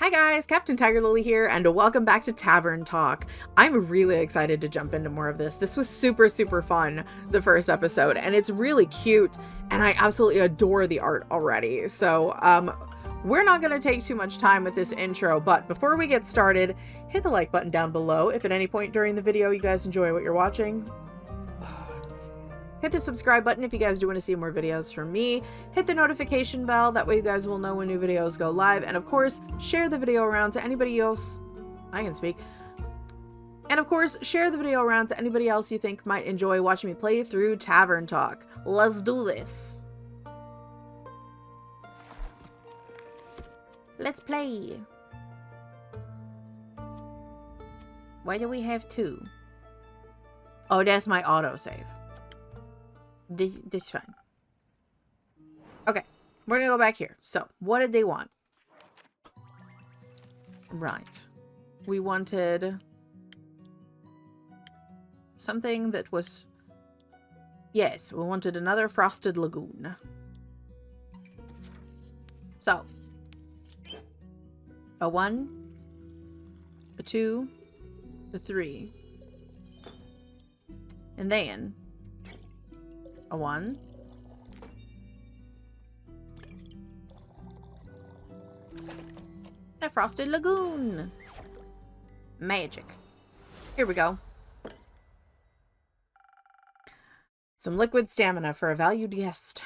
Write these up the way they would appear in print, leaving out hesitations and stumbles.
Hi guys, Captain TigerLily here, and welcome back to Tavern Talk. I'm really excited to jump into more of this. This was super fun, the first episode, and it's really cute, and I absolutely adore the art already. So, we're not going to take too much time with this intro, but before we get started, hit the like button down below if at any point during the video you guys enjoy what you're watching. Hit the subscribe button if you guys do want to see more videos from me. Hit the notification bell, that way you guys will know when new videos go live. And of course, share the video around to anybody else. I can speak. And of course, share the video around to anybody else you think might enjoy watching me play through Tavern Talk. Let's do this. Let's play. Why do we have two? Oh, that's my autosave. This is fine. Okay, we're gonna go back here. So, what did they want? Right. We wanted something that was... Yes, we wanted another frosted lagoon. So, a 1, a 2, a 3, and then a 1, a frosted lagoon. Magic. Here we go. Some liquid stamina for a valued guest.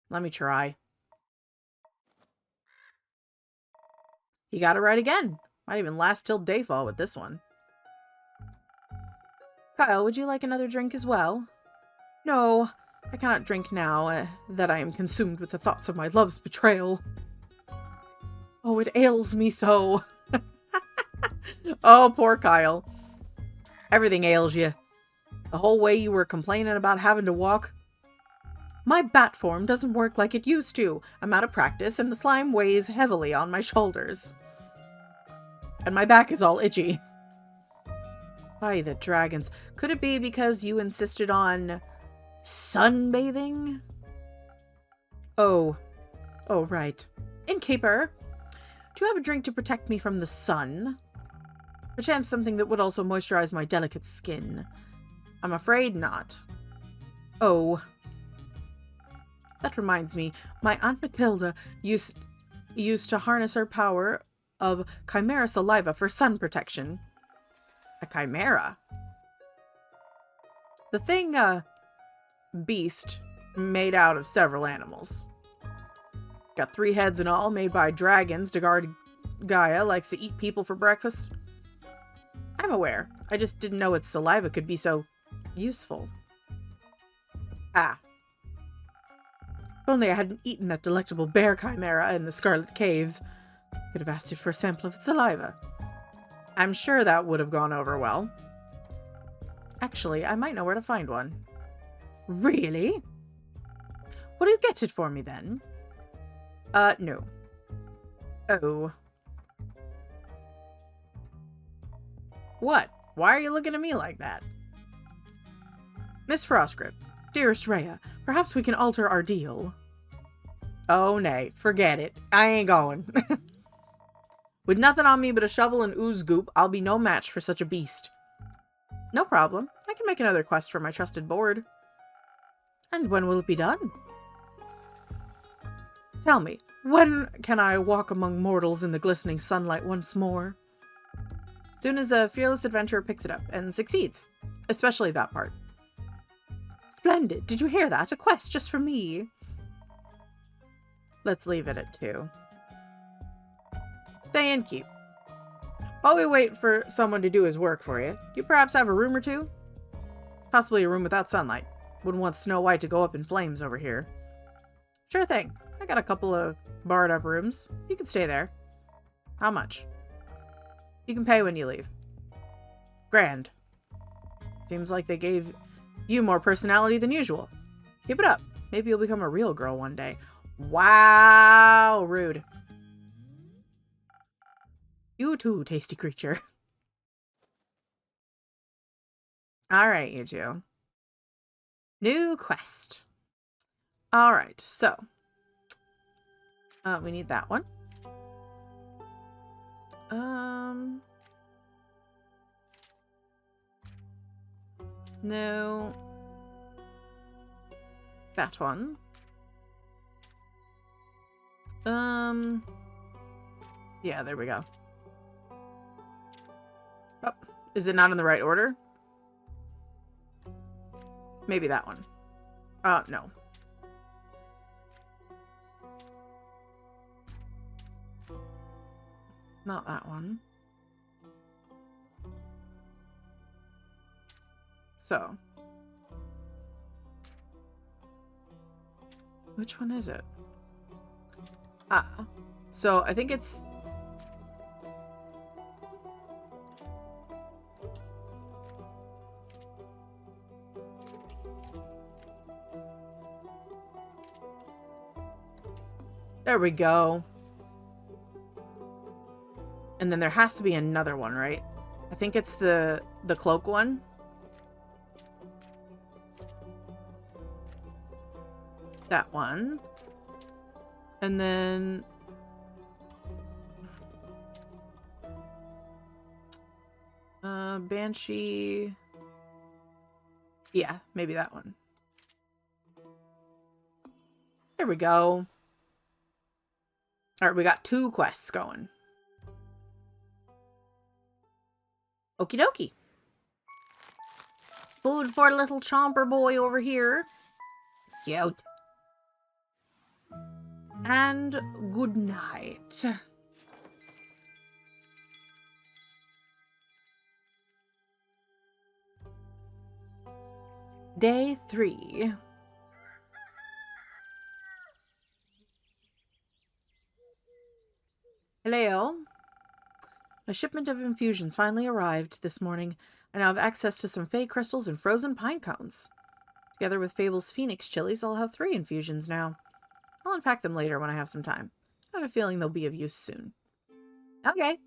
Let me try. You got it right again. Might even last till dayfall with this one. Kyle, would you like another drink as well? No, I cannot drink now, that I am consumed with the thoughts of my love's betrayal. Oh, it ails me so. Oh, poor Kyle. Everything ails you. The whole way you were complaining about having to walk. My bat form doesn't work like it used to. I'm out of practice, and the slime weighs heavily on my shoulders. And my back is all itchy. By the dragons. Could it be because you insisted on... sunbathing? Oh, right. Innkeeper, do you have a drink to protect me from the sun? Perchance something that would also moisturize my delicate skin. I'm afraid not. Oh. That reminds me, my Aunt Matilda used to harness her power of chimera saliva for sun protection. A chimera? The thing, beast made out of several animals. Got 3 heads in all, made by dragons to guard Gaia, likes to eat people for breakfast. I'm aware. I just didn't know its saliva could be so useful. Ah. If only I hadn't eaten that delectable bear chimera in the Scarlet Caves. Could have asked it for a sample of its saliva. I'm sure that would have gone over well. Actually, I might know where to find one. Really? Will you get it for me then? No. Oh. What? Why are you looking at me like that? Miss Frostgrip, dearest Rhea, perhaps we can alter our deal. Oh, nay. Forget it. I ain't going. With nothing on me but a shovel and ooze goop, I'll be no match for such a beast. No problem. I can make another quest for my trusted board. And when will it be done? Tell me, when can I walk among mortals in the glistening sunlight once more? Soon as a fearless adventurer picks it up and succeeds. Especially that part. Splendid. Did you hear that? A quest just for me. Let's leave it at 2. Stay and keep. While we wait for someone to do his work for you, do you perhaps have a room or two? Possibly a room without sunlight. Wouldn't want Snow White to go up in flames over here. Sure thing. I got a couple of barred up rooms. You can stay there. How much? You can pay when you leave. Grand. Seems like they gave you more personality than usual. Keep it up. Maybe you'll become a real girl one day. Wow, rude. You too, tasty creature. Alright, you two. New quest. Alright, so. We need that one. No. That one. Yeah, there we go. Oh, is it not in the right order? Maybe that one. No. Not that one. So. Which one is it? So I think it's... There we go. And then there has to be another one, right? I think it's the cloak one. That one. And then... Banshee... Yeah, maybe that one. There we go. Alright, we got 2 quests going. Okie dokie. Food for little chomper boy over here. Cute. And good night. Day 3. Hello. A shipment of infusions finally arrived this morning. I now have access to some fey crystals and frozen pine cones. Together with Fable's Phoenix chilies, I'll have 3 infusions now. I'll unpack them later when I have some time. I have a feeling they'll be of use soon. Okay.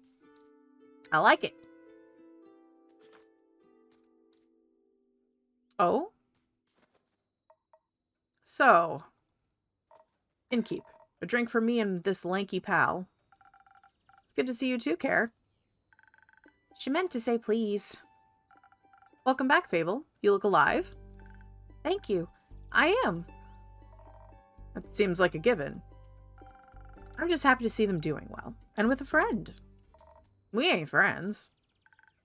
I like it. Oh? So. Innkeep. A drink for me and this lanky pal. It's good to see you too, Caer. She meant to say please. Welcome back, Fable. You look alive. Thank you. I am. That seems like a given. I'm just happy to see them doing well. And with a friend. We ain't friends.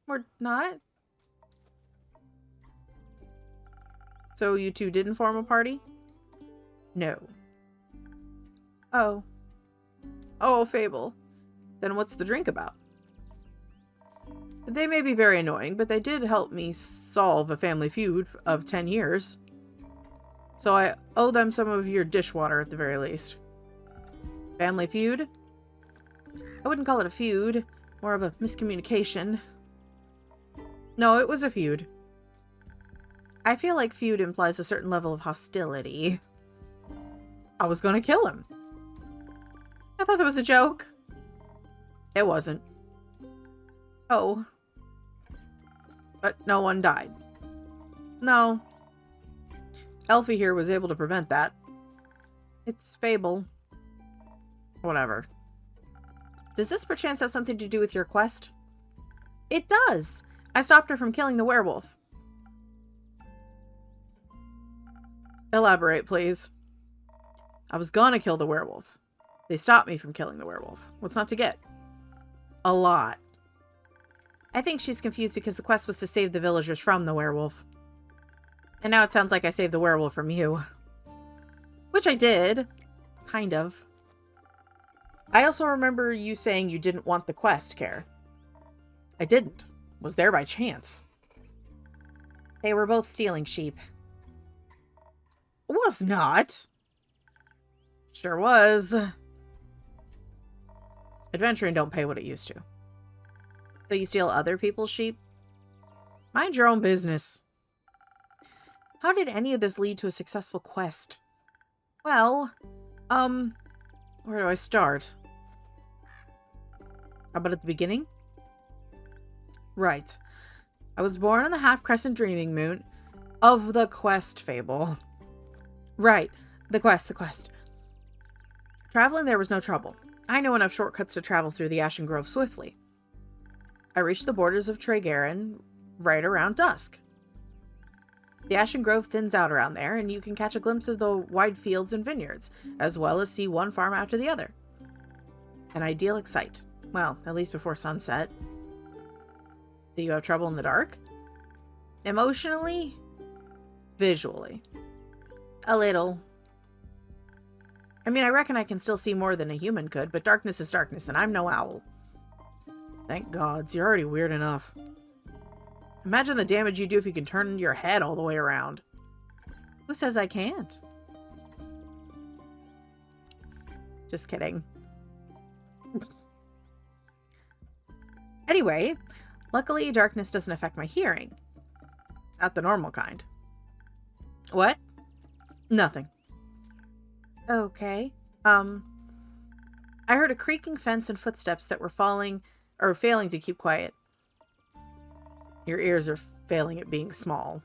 We're not? So you two didn't form a party? No. Oh. Oh, Fable. Then what's the drink about? They may be very annoying, but they did help me solve a family feud of 10 years. So I owe them some of your dishwater at the very least. Family feud? I wouldn't call it a feud. More of a miscommunication. No, it was a feud. I feel like feud implies a certain level of hostility. I was gonna kill him. I thought that was a joke. It wasn't. Oh. But no one died. No. Elfie here was able to prevent that. It's Fable. Whatever. Does this perchance have something to do with your quest? It does! I stopped her from killing the werewolf. Elaborate, please. I was gonna kill the werewolf. They stopped me from killing the werewolf. What's not to get? A lot. I think she's confused because the quest was to save the villagers from the werewolf. And now it sounds like I saved the werewolf from you. Which I did. Kind of. I also remember you saying you didn't want the quest, Caer. I didn't. Was there by chance. They were both stealing sheep. Was not. Sure was. Adventuring don't pay what it used to. So you steal other people's sheep? Mind your own business. How did any of this lead to a successful quest? Well, where do I start? How about at the beginning? Right. I was born on the half-crescent dreaming moon of the quest Fable. Right. The quest. Traveling there was no trouble. I know enough shortcuts to travel through the Ashen Grove swiftly. I reached the borders of Caer right around dusk. The Ashen Grove thins out around there, and you can catch a glimpse of the wide fields and vineyards, as well as see one farm after the other. An idyllic sight. Well, at least before sunset. Do you have trouble in the dark? Emotionally? Visually? A little. I mean, I reckon I can still see more than a human could, but darkness is darkness, and I'm no owl. Thank gods, you're already weird enough. Imagine the damage you do if you can turn your head all the way around. Who says I can't? Just kidding. Anyway, luckily darkness doesn't affect my hearing. Not the normal kind. What? Nothing. Okay. I heard a creaking fence and footsteps that were failing to keep quiet. Your ears are failing at being small.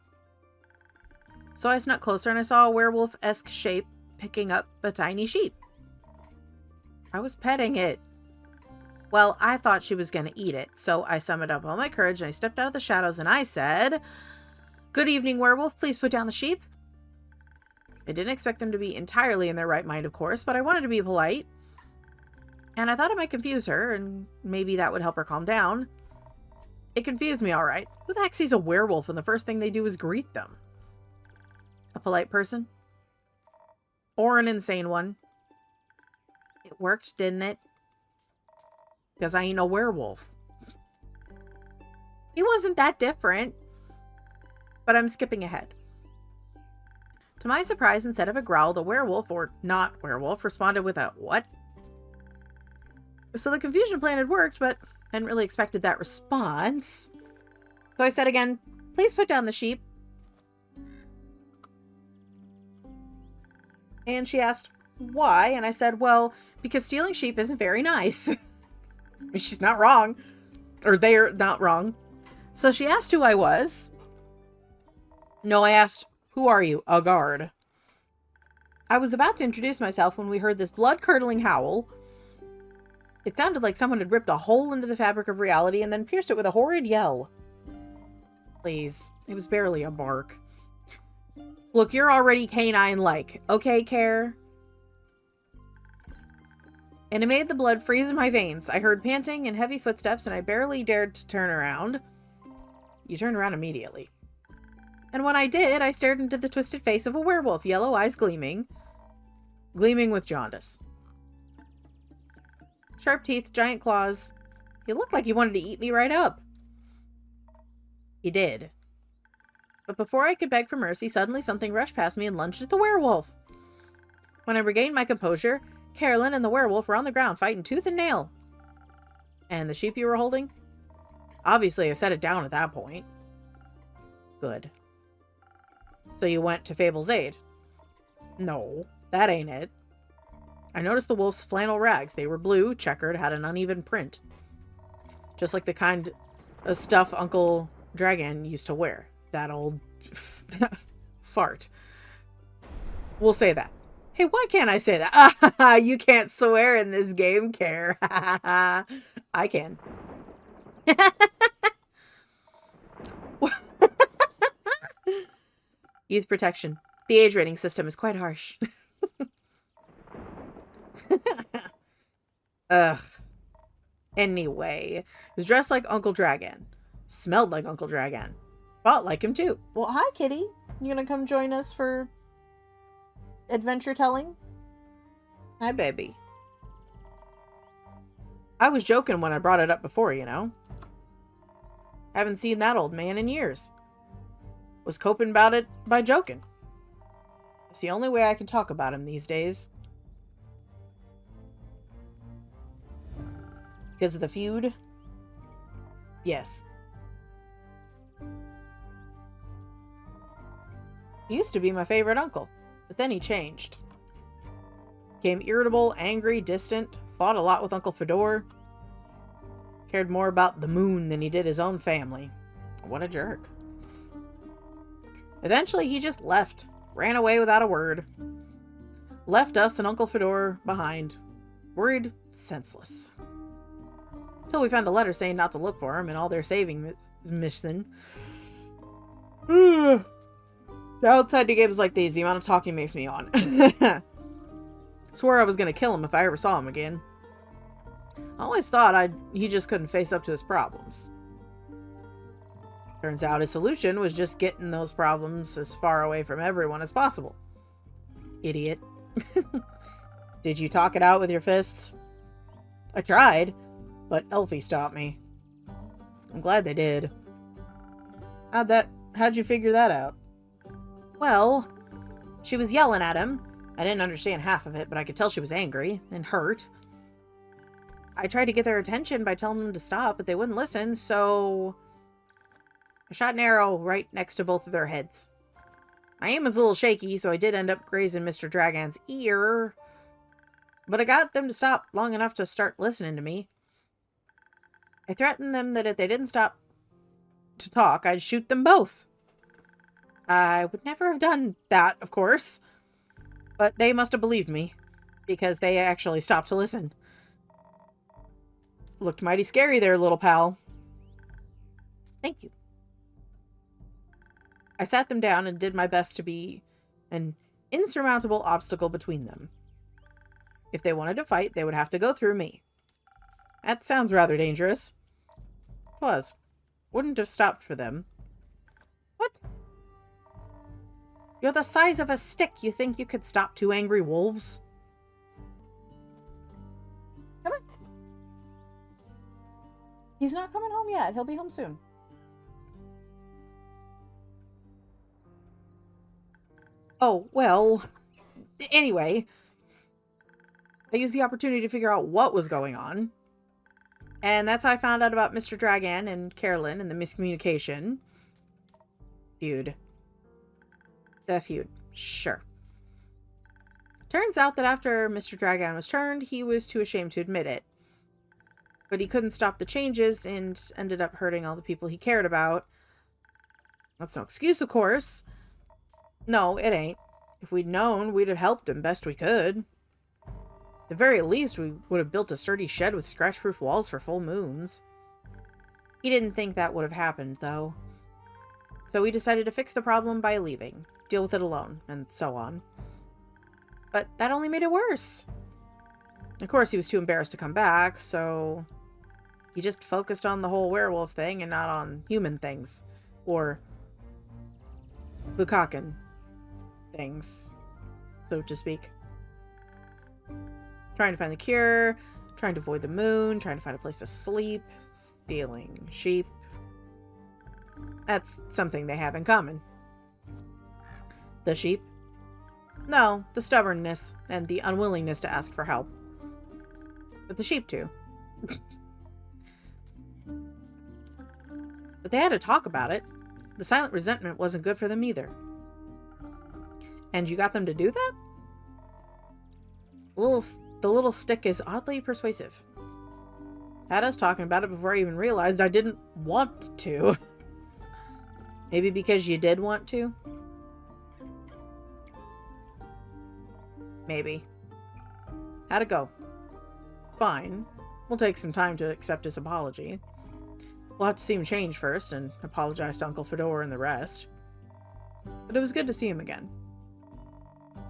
So I snuck closer and I saw a werewolf-esque shape picking up a tiny sheep. I was petting it. Well, I thought she was going to eat it, so I summoned up all my courage and I stepped out of the shadows and I said, "Good evening, werewolf. Please put down the sheep." I didn't expect them to be entirely in their right mind, of course, but I wanted to be polite. And I thought it might confuse her, and maybe that would help her calm down. It confused me, all right. Who the heck sees a werewolf and the first thing they do is greet them? A polite person? Or an insane one? It worked, didn't it? Because I ain't a werewolf. He wasn't that different. But I'm skipping ahead. To my surprise, instead of a growl, the werewolf, or not werewolf, responded with a what? So the confusion plan had worked, but I hadn't really expected that response. So I said again, "Please put down the sheep." And she asked, "Why?" And I said, "Well, because stealing sheep isn't very nice." I mean, she's not wrong. Or they're not wrong. So she asked who I was. No, I asked, "Who are you?" "A guard." I was about to introduce myself when we heard this blood-curdling howl. It sounded like someone had ripped a hole into the fabric of reality and then pierced it with a horrid yell. Please, it was barely a bark. Look, you're already canine-like, okay, Caer? And it made the blood freeze in my veins. I heard panting and heavy footsteps, and I barely dared to turn around. You turned around immediately. And when I did, I stared into the twisted face of a werewolf, yellow eyes gleaming with jaundice. Sharp teeth, giant claws. He looked like he wanted to eat me right up. He did. But before I could beg for mercy, suddenly something rushed past me and lunged at the werewolf. When I regained my composure, Carolyn and the werewolf were on the ground fighting tooth and nail. And the sheep you were holding? Obviously, I set it down at that point. Good. So you went to Fable's aid? No, that ain't it. I noticed the wolf's flannel rags. They were blue, checkered, had an uneven print. Just like the kind of stuff Uncle Dragon used to wear. That old fart. We'll say that. Hey, why can't I say that? You can't swear in this game, Caer. I can. Youth protection. The age rating system is quite harsh. Ugh. Anyway, he was dressed like Uncle Dragon. Smelled like Uncle Dragon. Fought like him too. Well, hi, kitty. You gonna come join us for adventure telling? Hi, baby. I was joking when I brought it up before, you know. Haven't seen that old man in years. Was coping about it by joking. It's the only way I can talk about him these days. Because of the feud? Yes. He used to be my favorite uncle, but then he changed. Became irritable, angry, distant, fought a lot with Uncle Fedor. Cared more about the moon than he did his own family. What a jerk. Eventually, he just left. Ran away without a word. Left us and Uncle Fedor behind. Worried senseless. Until we found a letter saying not to look for him in all their saving mission. Outside the games like these, the amount of talking makes me yawn. Swore I was gonna kill him if I ever saw him again. I always thought he just couldn't face up to his problems. Turns out his solution was just getting those problems as far away from everyone as possible. Idiot. Did you talk it out with your fists? I tried, but Elfie stopped me. I'm glad they did. How'd you figure that out? Well, she was yelling at him. I didn't understand half of it, but I could tell she was angry and hurt. I tried to get their attention by telling them to stop, but they wouldn't listen, so I shot an arrow right next to both of their heads. My aim was a little shaky, so I did end up grazing Mr. Dragon's ear, but I got them to stop long enough to start listening to me. I threatened them that if they didn't stop to talk, I'd shoot them both. I would never have done that, of course, but they must have believed me, because they actually stopped to listen. Looked mighty scary there, little pal. Thank you. I sat them down and did my best to be an insurmountable obstacle between them. If they wanted to fight, they would have to go through me. That sounds rather dangerous. It was. Wouldn't have stopped for them. What? You're the size of a stick. You think you could stop two angry wolves? Come on. He's not coming home yet. He'll be home soon. Oh, well. Anyway. I used the opportunity to figure out what was going on. And that's how I found out about Mr. Dragon and Carolyn and the miscommunication. Feud. The feud. Sure. Turns out that after Mr. Dragon was turned, he was too ashamed to admit it. But he couldn't stop the changes and ended up hurting all the people he cared about. That's no excuse, of course. No, it ain't. If we'd known, we'd have helped him best we could. At the very least, we would have built a sturdy shed with scratch-proof walls for full moons. He didn't think that would have happened, though. So we decided to fix the problem by leaving, deal with it alone, and so on. But that only made it worse. Of course, he was too embarrassed to come back, so he just focused on the whole werewolf thing and not on human things. Or bukaken things, so to speak. Trying to find the cure, trying to avoid the moon, trying to find a place to sleep, stealing sheep. That's something they have in common. The sheep? No, the stubbornness and the unwillingness to ask for help. But the sheep too. But they had to talk about it. The silent resentment wasn't good for them either. And you got them to do that? The little stick is oddly persuasive. Had us talking about it before I even realized I didn't want to. Maybe because you did want to? Maybe. How'd it go? Fine. We'll take some time to accept his apology. We'll have to see him change first and apologize to Uncle Fedor and the rest. But it was good to see him again.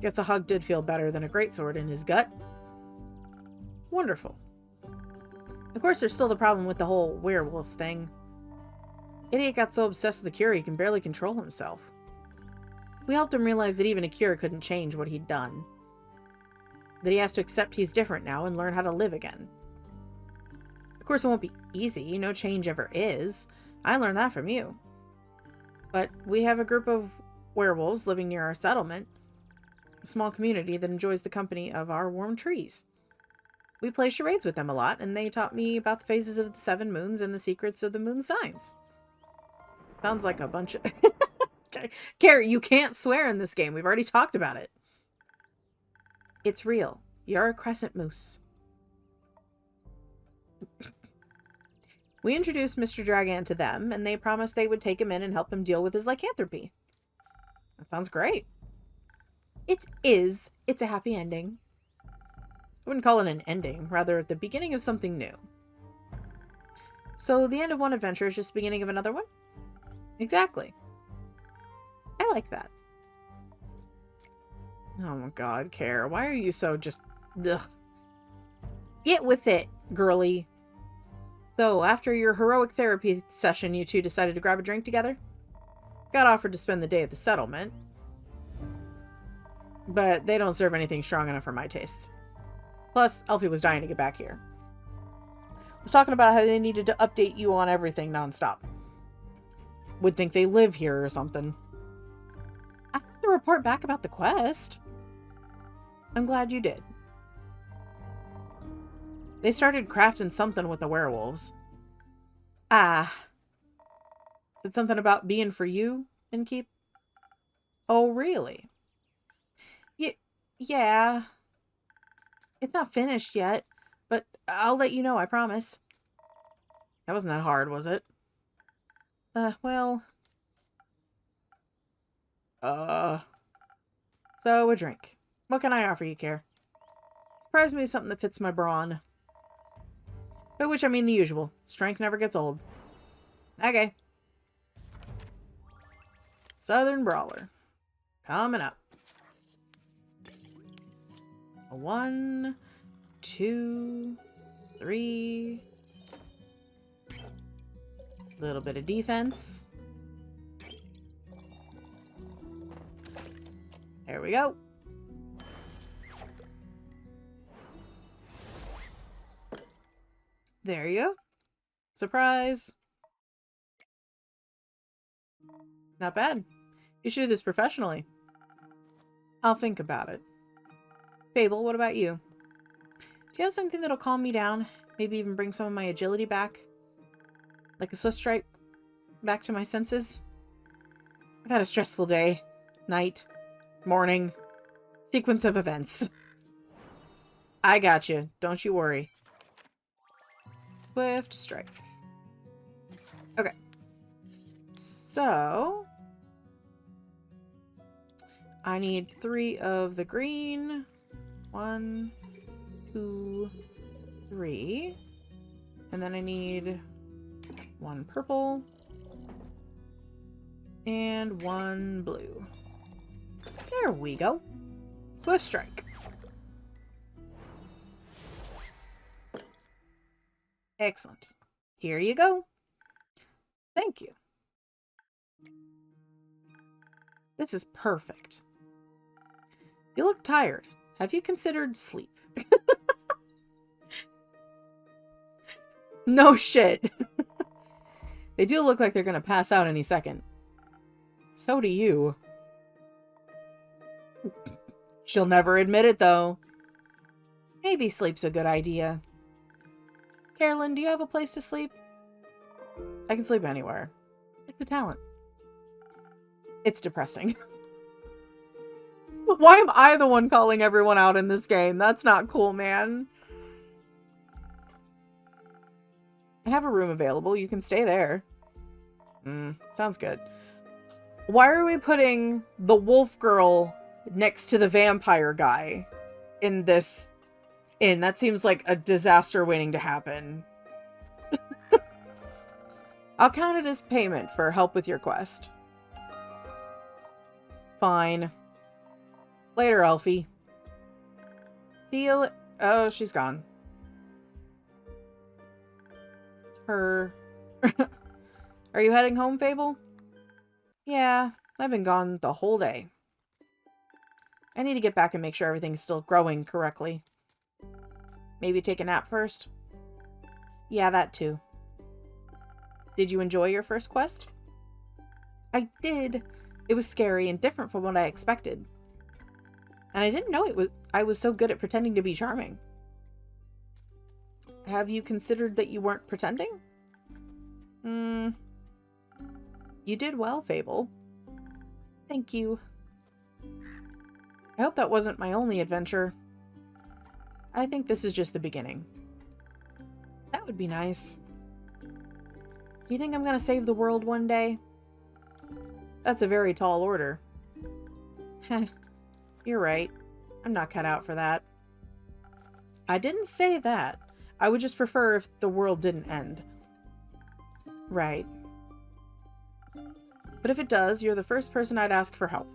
Guess a hug did feel better than a greatsword in his gut. Wonderful. Of course, there's still the problem with the whole werewolf thing. Idiot got so obsessed with the cure he can barely control himself. We helped him realize that even a cure couldn't change what he'd done. That he has to accept he's different now and learn how to live again. Of course, it won't be easy. No change ever is. I learned that from you. But we have a group of werewolves living near our settlement. A small community that enjoys the company of our warm trees. We play charades with them a lot, and they taught me about the phases of the 7 moons and the secrets of the moon signs. Sounds like a bunch of... Caer, you can't swear in this game. We've already talked about it. It's real. You're a crescent moose. We introduced Mr. Dragon to them, and they promised they would take him in and help him deal with his lycanthropy. That sounds great. It is. It's a happy ending. wouldn't call it an ending, rather the beginning of something new. So the end of one adventure is just the beginning of another one? Exactly. I like that. Oh my god, Caer, why are you so just... Ugh. Get with it, girly. So, after your heroic therapy session, you two decided to grab a drink together? Got offered to spend the day at the settlement. But they don't serve anything strong enough for my tastes. Plus, Elfie was dying to get back here. Was talking about how they needed to update you on everything nonstop. Would think they live here or something. I have to report back about the quest. I'm glad you did. They started crafting something with the werewolves. Ah. Said something about being for you, Innkeep? Oh, really? Yeah. It's not finished yet, but I'll let you know, I promise. That wasn't that hard, was it? Well... So, a drink. What can I offer you, Caer? Surprise me with something that fits my brawn. By which I mean the usual. Strength never gets old. Okay. Southern Brawler. Coming up. 1, 2, 3. Little bit of defense. There we go. There you go. Surprise. Not bad. You should do this professionally. I'll think about it. Fable, what about you? Do you have something that'll calm me down? Maybe even bring some of my agility back? Like a swift strike back to my senses? I've had a stressful day. Night. Morning. Sequence of events. I got you. Don't you worry. Swift strike. Okay. So... I need 3 of the green. 1, 2, 3. And then I need 1 purple. And 1 blue. There we go. Swift strike. Excellent. Here you go. Thank you. This is perfect. You look tired. Have you considered sleep? No shit. They do look like they're gonna pass out any second. So do you. She'll never admit it, though. Maybe sleep's a good idea. Carolyn, do you have a place to sleep? I can sleep anywhere. It's a talent. It's depressing. Why am I the one calling everyone out in this game? That's not cool, man. I have a room available. You can stay there. Sounds good. Why are we putting the wolf girl next to the vampire guy in this inn? That seems like a disaster waiting to happen. I'll count it as payment for help with your quest. Fine. Later, Elfie. See you oh, she's gone. Her. Are you heading home, Fable? Yeah, I've been gone the whole day. I need to get back and make sure everything's still growing correctly. Maybe take a nap first? Yeah, that too. Did you enjoy your first quest? I did. It was scary and different from what I expected. And I didn't know I was so good at pretending to be charming. Have you considered that you weren't pretending? You did well, Fable. Thank you. I hope that wasn't my only adventure. I think this is just the beginning. That would be nice. Do you think I'm gonna save the world one day? That's a very tall order. Heh. You're right. I'm not cut out for that. I didn't say that. I would just prefer if the world didn't end. Right. But if it does, you're the first person I'd ask for help.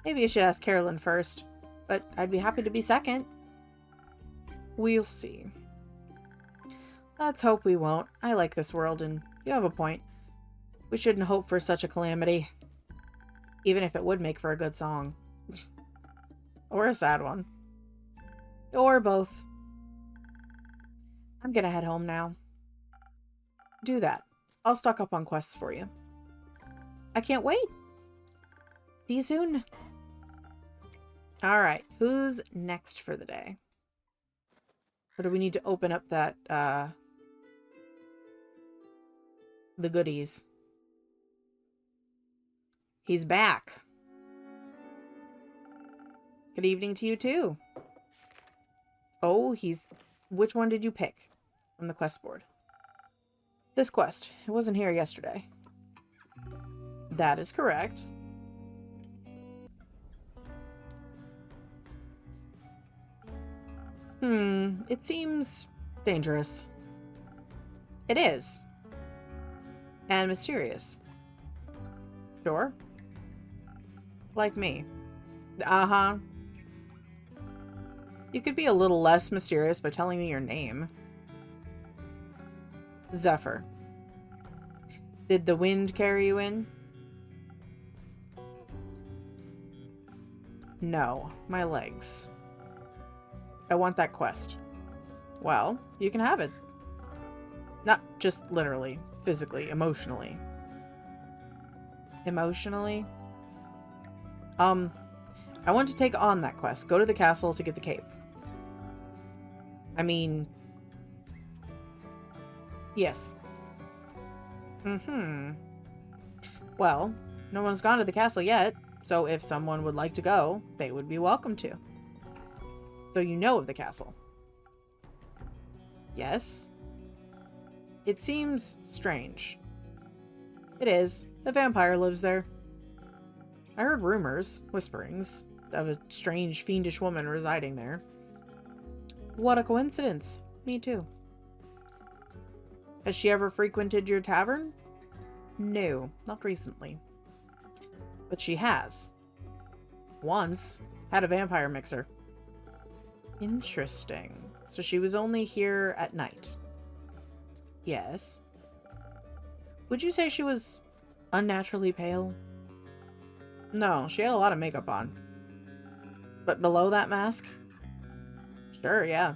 Maybe you should ask Carolyn first, but I'd be happy to be second. We'll see. Let's hope we won't. I like this world, and you have a point. We shouldn't hope for such a calamity. Even if it would make for a good song. Or a sad one. Or both. I'm gonna head home now. Do that. I'll stock up on quests for you. I can't wait. See you soon. Alright, who's next for the day? Or do we need to open up that, the goodies? He's back. Good evening to you too. Oh, which one did you pick from the quest board? This quest. It wasn't here yesterday. That is correct. It seems dangerous. It is. And mysterious. Sure. Like me. Uh-huh. You could be a little less mysterious by telling me your name. Zephyr. Did the wind carry you in? No, my legs. I want that quest. Well, you can have it. Not just literally, physically, emotionally. Emotionally? I want to take on that quest. Go to the castle to get the cape. I mean... Yes. Well, no one's gone to the castle yet, so if someone would like to go, they would be welcome to. So you know of the castle. Yes. It seems strange. It is. A vampire lives there. I heard rumors, whisperings, of a strange, fiendish woman residing there. What a coincidence. Me too. Has she ever frequented your tavern? No, not recently. But she has. Once. Had a vampire mixer. Interesting. So she was only here at night. Yes. Would you say she was unnaturally pale? No, she had a lot of makeup on. But below that mask? Sure, yeah.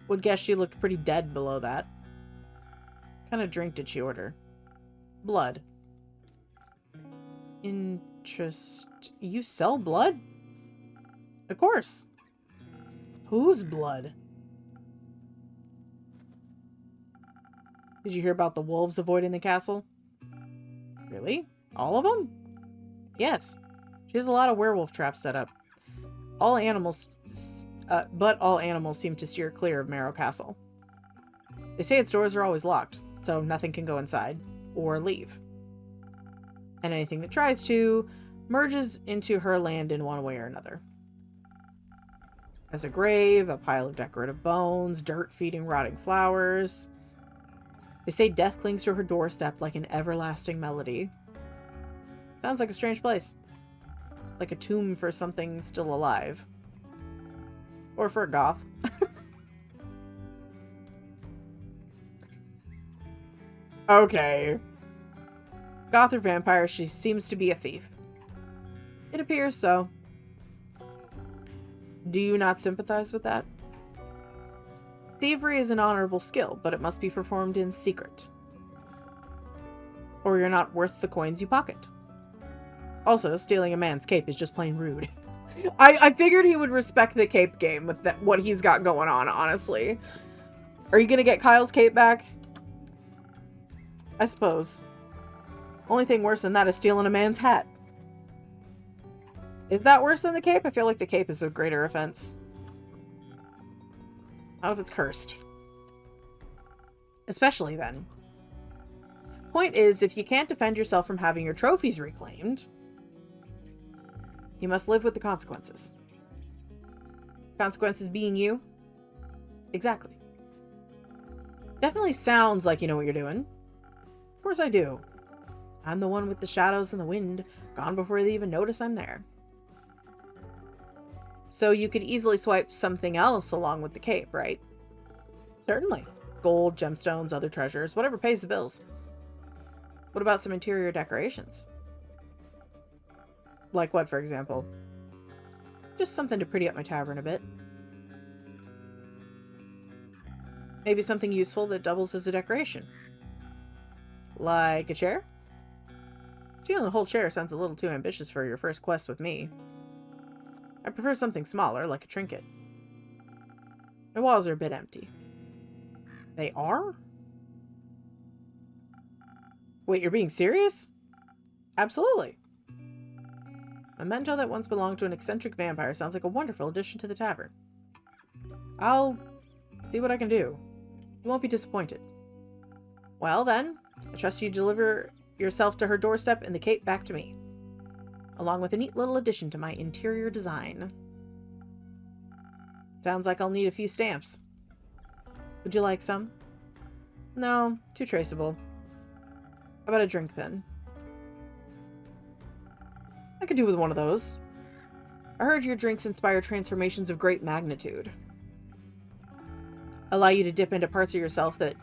Would guess she looked pretty dead below that. What kind of drink did she order? Blood. You sell blood? Of course. Whose blood? Did you hear about the wolves avoiding the castle? Really? All of them? Yes. She has a lot of werewolf traps set up. All animals, but all animals seem to steer clear of Marrow Castle. They say its doors are always locked, so nothing can go inside or leave. And anything that tries to merges into her land in one way or another. As a grave, a pile of decorative bones, dirt feeding rotting flowers. They say death clings to her doorstep like an everlasting melody. Sounds like a strange place. Like a tomb for something still alive. Or for a goth. Okay. Goth or vampire, she seems to be a thief. It appears so. Do you not sympathize with that? Thievery is an honorable skill, but it must be performed in secret. Or you're not worth the coins you pocket. Also, stealing a man's cape is just plain rude. I figured he would respect the cape game with what he's got going on, honestly. Are you gonna get Kyle's cape back? I suppose. Only thing worse than that is stealing a man's hat. Is that worse than the cape? I feel like the cape is a greater offense. I don't know if it's cursed. Especially then. Point is, if you can't defend yourself from having your trophies reclaimed, you must live with the consequences. Consequences being you? Exactly. Definitely sounds like you know what you're doing. Of course I do. I'm the one with the shadows and the wind, gone before they even notice I'm there. So you could easily swipe something else along with the cape, right? Certainly. Gold, gemstones, other treasures, whatever pays the bills. What about some interior decorations? Like what, for example? Just something to pretty up my tavern a bit. Maybe something useful that doubles as a decoration. Like a chair? Stealing a whole chair sounds a little too ambitious for your first quest with me. I prefer something smaller, like a trinket. My walls are a bit empty. They are? Wait, you're being serious? Absolutely. A memento that once belonged to an eccentric vampire sounds like a wonderful addition to the tavern. I'll see what I can do. You won't be disappointed. Well then, I trust you deliver yourself to her doorstep and the cape back to me, along with a neat little addition to my interior design. Sounds like I'll need a few stamps. Would you like some? No, too traceable. How about a drink then? I could do with one of those. I heard your drinks inspire transformations of great magnitude. Allow you to dip into parts of yourself that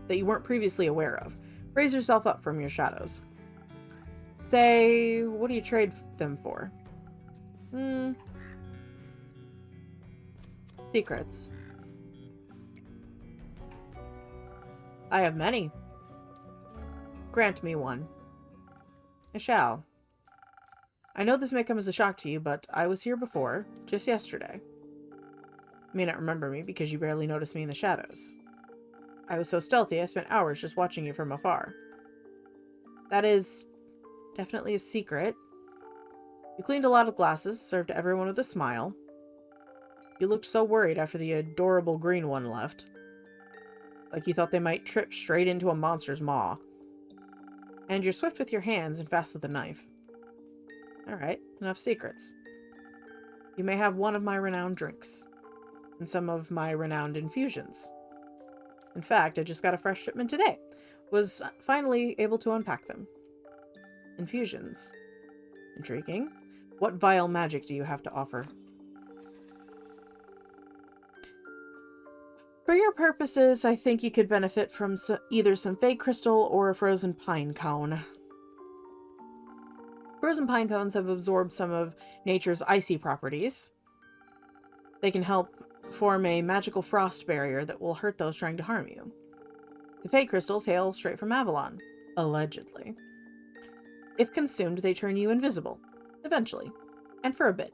you weren't previously aware of. Raise yourself up from your shadows. Say, what do you trade them for? Secrets. I have many. Grant me one. I shall. I know this may come as a shock to you, but I was here before, just yesterday. You may not remember me because you barely noticed me in the shadows. I was so stealthy I spent hours just watching you from afar. That is definitely a secret. You cleaned a lot of glasses, served everyone with a smile. You looked so worried after the adorable green one left. Like you thought they might trip straight into a monster's maw. And you're swift with your hands and fast with a knife. Alright, enough secrets. You may have one of my renowned drinks. And some of my renowned infusions. In fact, I just got a fresh shipment today. Was finally able to unpack them. Infusions. Intriguing. What vile magic do you have to offer? For your purposes, I think you could benefit from either some fake crystal or a frozen pine cone. Frozen pine cones have absorbed some of nature's icy properties. They can help form a magical frost barrier that will hurt those trying to harm you. The fake crystals hail straight from Avalon, allegedly. If consumed, they turn you invisible, eventually, and for a bit.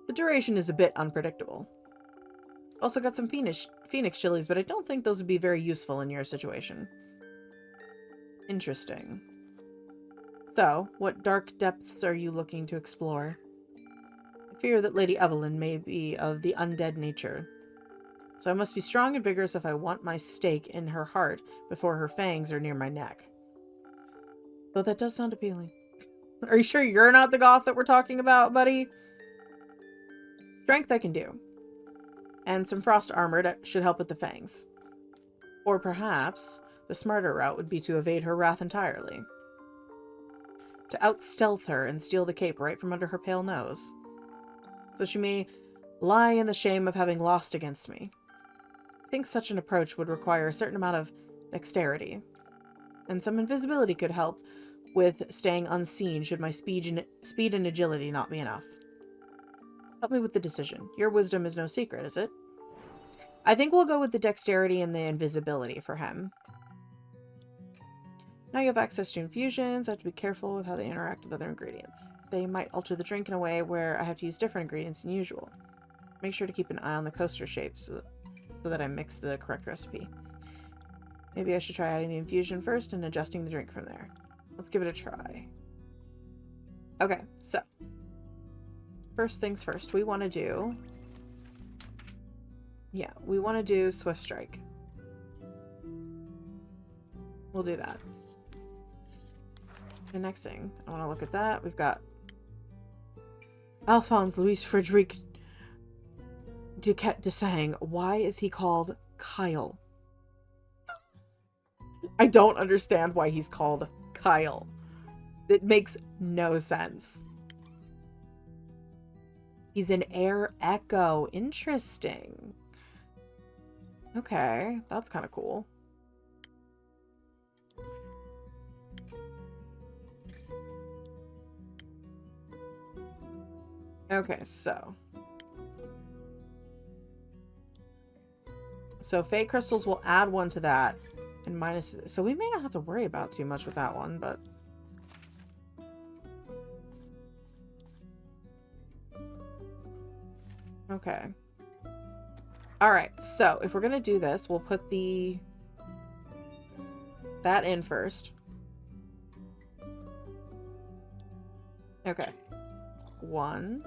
The duration is a bit unpredictable. Also got some phoenix chilies, but I don't think those would be very useful in your situation. Interesting. So, what dark depths are you looking to explore? I fear that Lady Evelyn may be of the undead nature. So I must be strong and vigorous if I want my stake in her heart before her fangs are near my neck. Though that does sound appealing. Are you sure you're not the goth that we're talking about, buddy? Strength I can do. And some frost armor that should help with the fangs. Or perhaps the smarter route would be to evade her wrath entirely. To out-stealth her and steal the cape right from under her pale nose. So she may lie in the shame of having lost against me. I think such an approach would require a certain amount of dexterity. And some invisibility could help with staying unseen should my speed and agility not be enough. Help me with the decision. Your wisdom is no secret, is it? I think we'll go with the dexterity and the invisibility for him. Now you have access to infusions. I have to be careful with how they interact with other ingredients. They might alter the drink in a way where I have to use different ingredients than usual. Make sure to keep an eye on the coaster shapes so that I mix the correct recipe. Maybe I should try adding the infusion first and adjusting the drink from there. Let's give it a try. Okay, so first things first, we want to do... Yeah, we want to do Swift Strike. We'll do that. The next thing, I want to look at that. We've got Alphonse Louis Frederic Duquette saying, why is he called Kyle? I don't understand why he's called Kyle. It makes no sense. He's an air echo. Interesting. Okay, that's kind of cool. Okay, so Fey crystals will add one to that and minus, so we may not have to worry about too much with that one, but okay. All right, so if we're gonna do this, we'll put that in first. Okay. 1,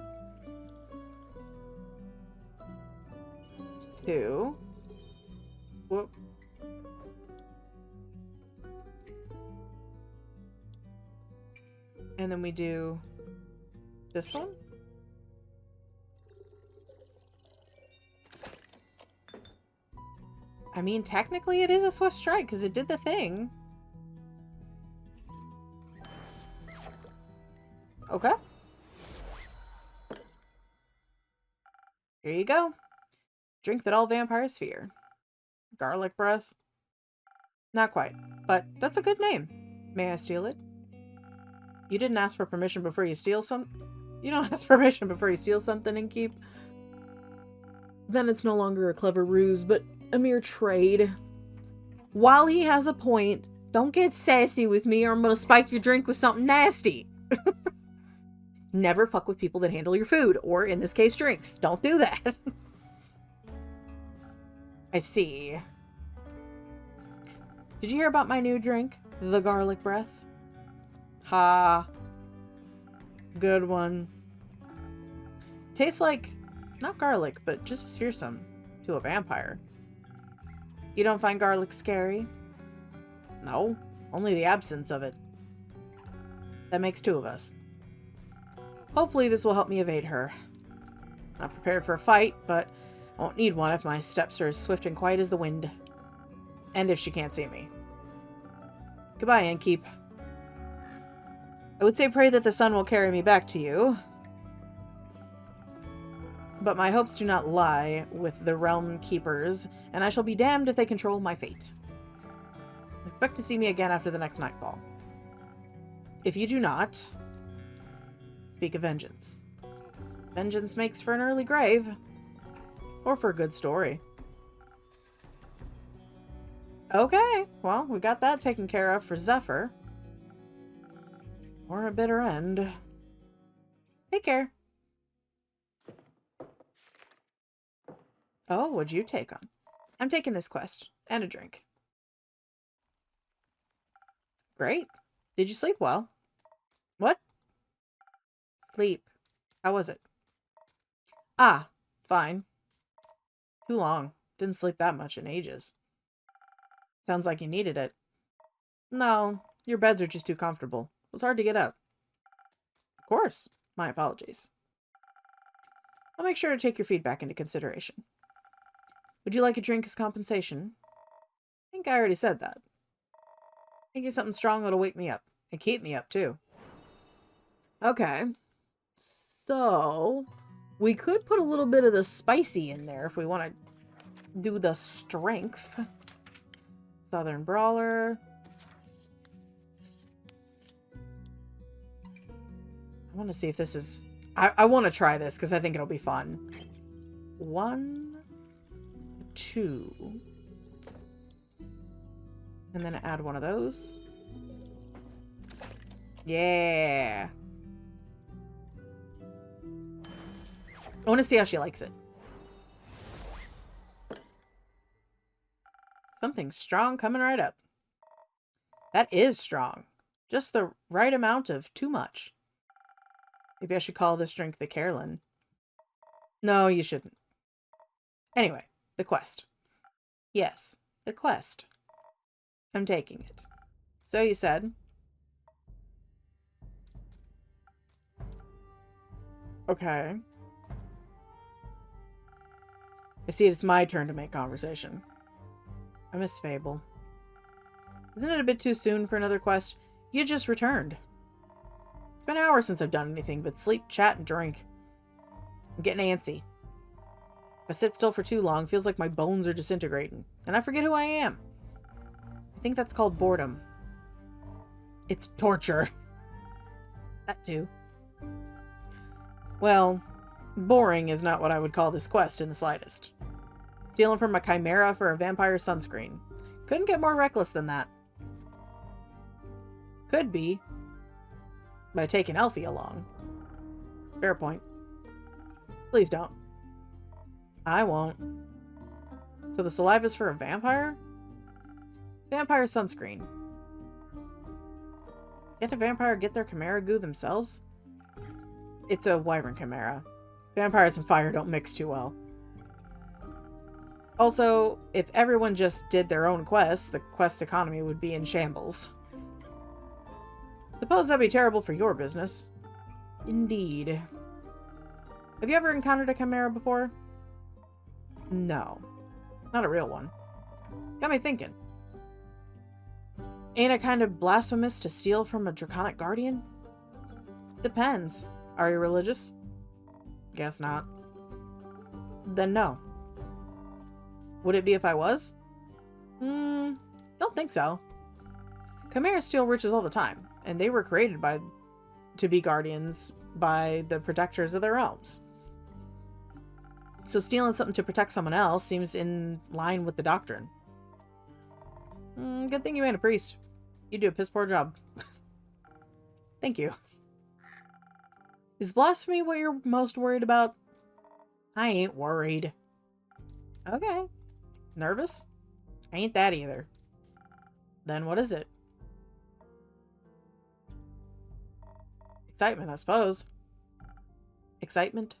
2. Whoop. And then we do this one. I mean, technically it is a swift strike because it did the thing. Okay. Here you go. Drink that all vampires fear. Garlic breath. Not quite, but that's a good name. May I steal it? You didn't ask for permission before you steal some... You don't ask permission before you steal something and keep... Then it's no longer a clever ruse, but a mere trade. While he has a point, don't get sassy with me or I'm gonna spike your drink with something nasty. Never fuck with people that handle your food, or in this case, drinks. Don't do that. I see. Did you hear about my new drink? The garlic breath? Ha. Good one. Tastes like, not garlic, but just as fearsome to a vampire. You don't find garlic scary? No, only the absence of it. That makes 2 of us. Hopefully this will help me evade her. Not prepared for a fight, but I won't need one if my steps are as swift and quiet as the wind. And if she can't see me. Goodbye, Innkeep. I would say pray that the sun will carry me back to you. But my hopes do not lie with the realm keepers, and I shall be damned if they control my fate. Expect to see me again after the next nightfall. If you do not, speak of vengeance. Vengeance makes for an early grave. Or for a good story. Okay, well, we got that taken care of for Zephyr. Or a bitter end. Hey, Caer. Oh, what'd you take on? I'm taking this quest. And a drink. Great. Did you sleep well? What? Sleep. How was it? Ah, fine. Too long. Didn't sleep that much in ages. Sounds like you needed it. No, your beds are just too comfortable. It was hard to get up. Of course. My apologies. I'll make sure to take your feedback into consideration. Would you like a drink as compensation? I think I already said that. Make you something strong that'll wake me up. And keep me up, too. Okay. So, we could put a little bit of the spicy in there if we want to do the strength. Southern Brawler. I want to see if this is... I want to try this because I think it'll be fun. 1, 2. And then add one of those. Yeah. I want to see how she likes it. Something strong coming right up. That is strong. Just the right amount of too much. Maybe I should call this drink the Carolyn. No, you shouldn't. Anyway, the quest. Yes, the quest. I'm taking it. So you said. Okay. I see it's my turn to make conversation. I miss Fable. Isn't it a bit too soon for another quest? You just returned. It's been hours since I've done anything but sleep, chat, and drink. I'm getting antsy. If I sit still for too long, it feels like my bones are disintegrating, and I forget who I am. I think that's called boredom. It's torture. That too. Well, boring is not what I would call this quest in the slightest. Stealing from a chimera for a vampire sunscreen. Couldn't get more reckless than that. Could be by taking Elfie along. Fair point. Please don't. I won't. So the saliva's for a vampire? Vampire sunscreen. Can't a vampire get their chimera goo themselves? It's a wyvern chimera. Vampires and fire don't mix too well. Also, if everyone just did their own quests, the quest economy would be in shambles. Suppose that'd be terrible for your business. Indeed. Have you ever encountered a chimera before? No. Not a real one. Got me thinking. Ain't it kind of blasphemous to steal from a draconic guardian? Depends. Are you religious? Guess not. Then no. Would it be if I was? Don't think so. Chimeras steal riches all the time, and they were created to be guardians by the protectors of their realms. So stealing something to protect someone else seems in line with the doctrine. Good thing you ain't a priest. You do a piss poor job. Thank you. Is blasphemy what you're most worried about? I ain't worried. Okay. Nervous? Ain't that either. Then what is it? Excitement, I suppose. Excitement?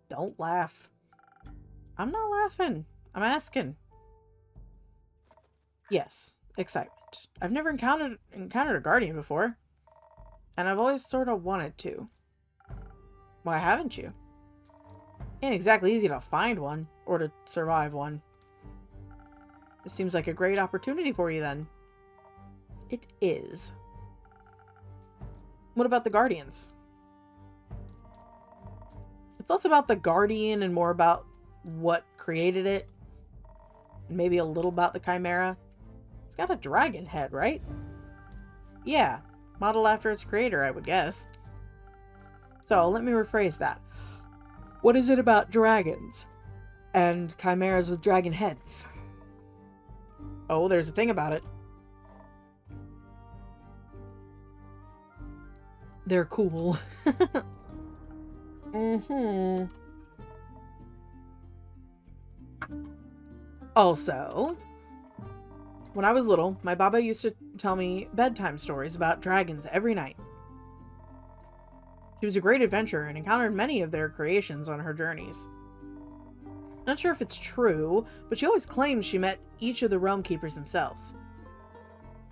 Don't laugh. I'm not laughing. I'm asking. Yes, excitement. I've never encountered a guardian before. And I've always sort of wanted to. Why haven't you? Ain't exactly easy to find one, or to survive one. This seems like a great opportunity for you then. It is. What about the guardians? It's less about the guardian and more about what created it. And maybe a little about the chimera. It's got a dragon head, right? Yeah, modeled after its creator, I would guess. So, let me rephrase that. What is it about dragons and chimeras with dragon heads? Oh, there's a thing about it. They're cool. Also, when I was little, my baba used to tell me bedtime stories about dragons every night. She was a great adventurer and encountered many of their creations on her journeys. Not sure if it's true, but she always claims she met each of the realm keepers themselves.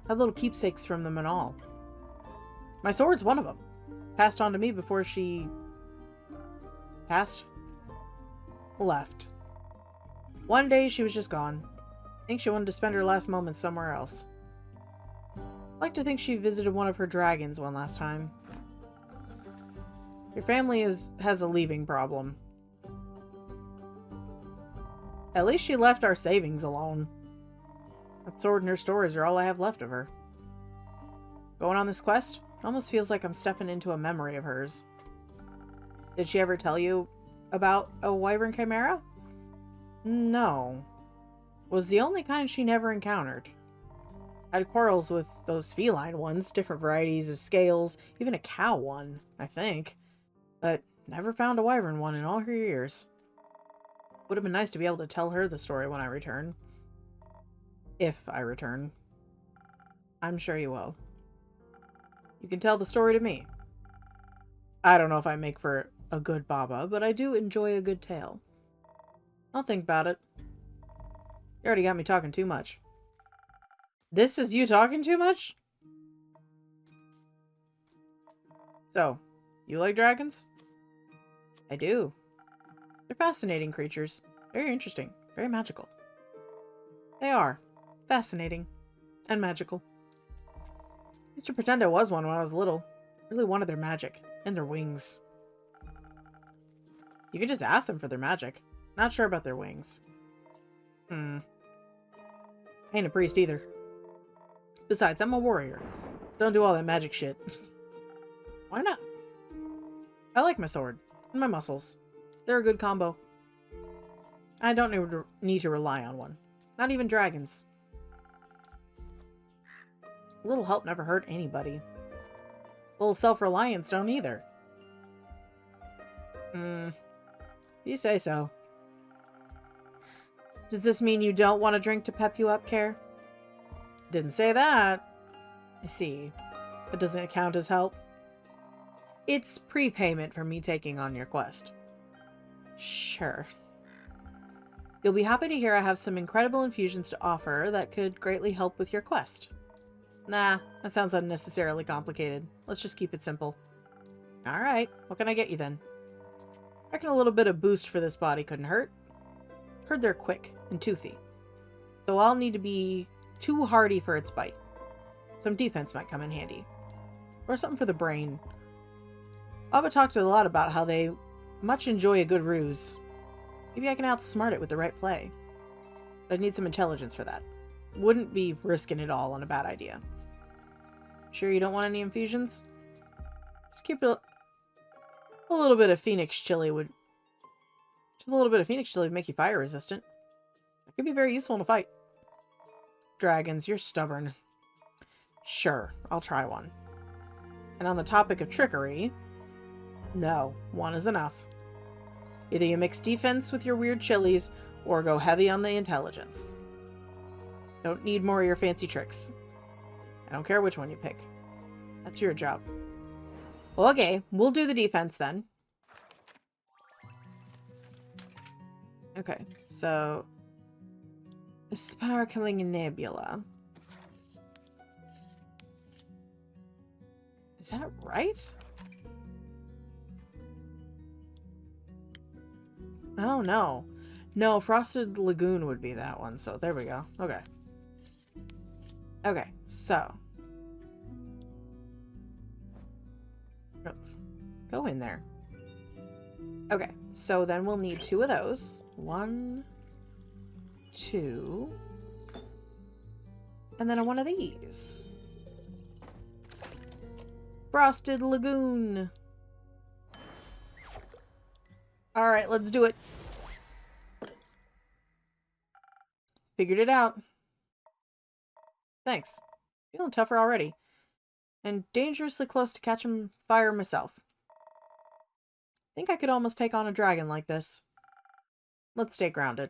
Had little keepsakes from them and all. My sword's one of them. Passed on to me before she... left. One day she was just gone. I think she wanted to spend her last moments somewhere else. I'd like to think she visited one of her dragons one last time. Your family has a leaving problem. At least she left our savings alone. That sword and her stories are all I have left of her. Going on this quest almost feels like I'm stepping into a memory of hers. Did she ever tell you about a wyvern chimera? No. Was the only kind she never encountered. Had quarrels with those feline ones, different varieties of scales, even a cow one, I think. But never found a wyvern one in all her years. Would have been nice to be able to tell her the story when I return. If I return. I'm sure you will. You can tell the story to me. I don't know if I make for a good baba, but I do enjoy a good tale. I'll think about it. You already got me talking too much. This is you talking too much? So, you like dragons? I do. They're fascinating creatures. Very interesting. Very magical. They are. Fascinating. And magical. I used to pretend I was one when I was little. Really wanted their magic. And their wings. You could just ask them for their magic. Not sure about their wings. I ain't a priest either. Besides, I'm a warrior. Don't do all that magic shit. Why not? I like my sword. And my muscles. They're a good combo. I don't need to rely on one. Not even dragons. A little help never hurt anybody. A little self-reliance don't either. You say so. Does this mean you don't want a drink to pep you up, Caer? Didn't say that. I see. But doesn't it count as help? It's prepayment for me taking on your quest. Sure. You'll be happy to hear I have some incredible infusions to offer that could greatly help with your quest. Nah, that sounds unnecessarily complicated. Let's just keep it simple. Alright, what can I get you then? I reckon a little bit of boost for this body couldn't hurt. Heard they're quick and toothy. So I'll need to be too hardy for its bite. Some defense might come in handy. Or something for the brain. Baba talked a lot about how they much enjoy a good ruse. Maybe I can outsmart it with the right play. But I'd need some intelligence for that. Wouldn't be risking it all on a bad idea. Sure you don't want any infusions? Just keep it a little bit of Phoenix chili would... Just a little bit of Phoenix chili would make you fire resistant. That could be very useful in a fight. Dragons, you're stubborn. Sure, I'll try one. And on the topic of trickery... No, one is enough. Either you mix defense with your weird chilies, or go heavy on the intelligence. Don't need more of your fancy tricks. I don't care which one you pick. That's your job. Well, okay, we'll do the defense then. Okay, so... A sparkling nebula. Is that right? Oh, no. No, Frosted Lagoon would be that one, so there we go. Okay. Okay, so. Go in there. Okay, so then we'll need 2 of those. 1, 2. And then one of these. Frosted Lagoon. Alright, let's do it. Figured it out. Thanks. Feeling tougher already. And dangerously close to catching fire myself. Think I could almost take on a dragon like this. Let's stay grounded.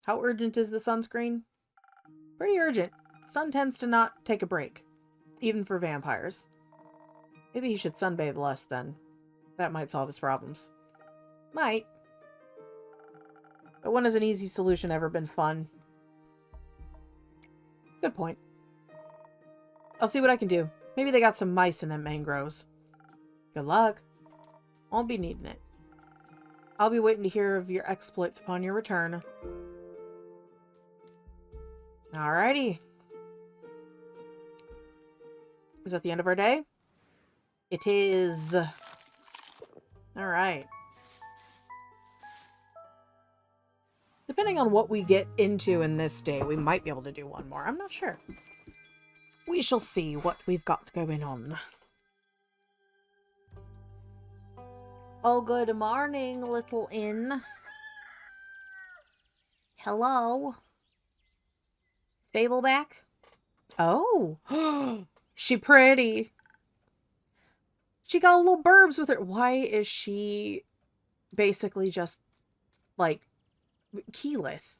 How urgent is the sunscreen? Pretty urgent. Sun tends to not take a break. Even for vampires. Maybe he should sunbathe less then. That might solve his problems. Might. But when has an easy solution ever been fun? Good point. I'll see what I can do. Maybe they got some mice in them mangroves. Good luck. Won't be needing it. I'll be waiting to hear of your exploits upon your return. Alrighty. Is that the end of our day? It is. Alright. Depending on what we get into in this day, we might be able to do one more. I'm not sure. We shall see what we've got going on. Oh, good morning, little inn. Hello? Is Fable back? Oh. She pretty. She got little burbs with her. Why is she basically just, like, Keyleth?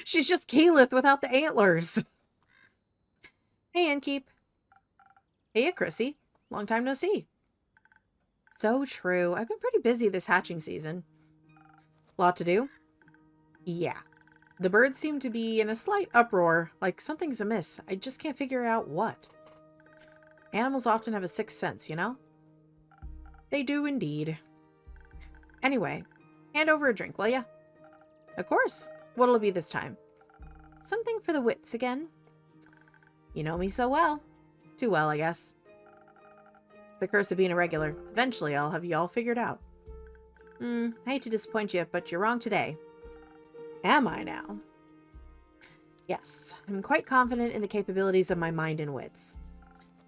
She's just Keyleth without the antlers. Hey, Innkeep. Hey, Chrissy. Long time no see. So true. I've been pretty busy this hatching season. Lot to do? Yeah. The birds seem to be in a slight uproar, like something's amiss. I just can't figure out what. Animals often have a sixth sense, you know? They do indeed. Anyway, hand over a drink, will ya? Of course. What'll it be this time? Something for the wits again. You know me so well. Too well, I guess. The curse of being a regular. Eventually, I'll have you all figured out. I hate to disappoint you, but you're wrong today. Am I now? Yes, I'm quite confident in the capabilities of my mind and wits.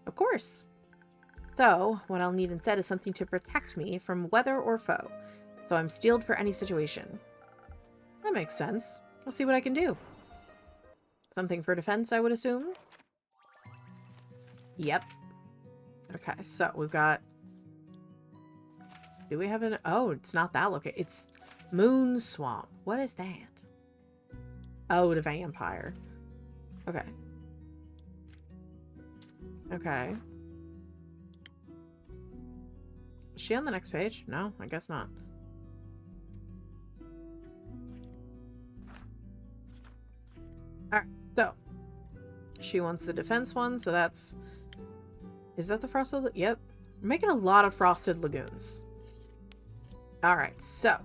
Of course. So, what I'll need instead is something to protect me from weather or foe, so I'm steeled for any situation. That makes sense. I'll see what I can do. Something for defense, I would assume? Yep. Okay, so we've got... Do we have an... Oh, it's not that location. It's Moon Swamp. What is that? Oh, the vampire. Okay. Okay. Is she on the next page? No, I guess not. Alright, so. She wants the defense one, so that's... Is that the Frosted... Yep. We're making a lot of Frosted Lagoons. Alright, so.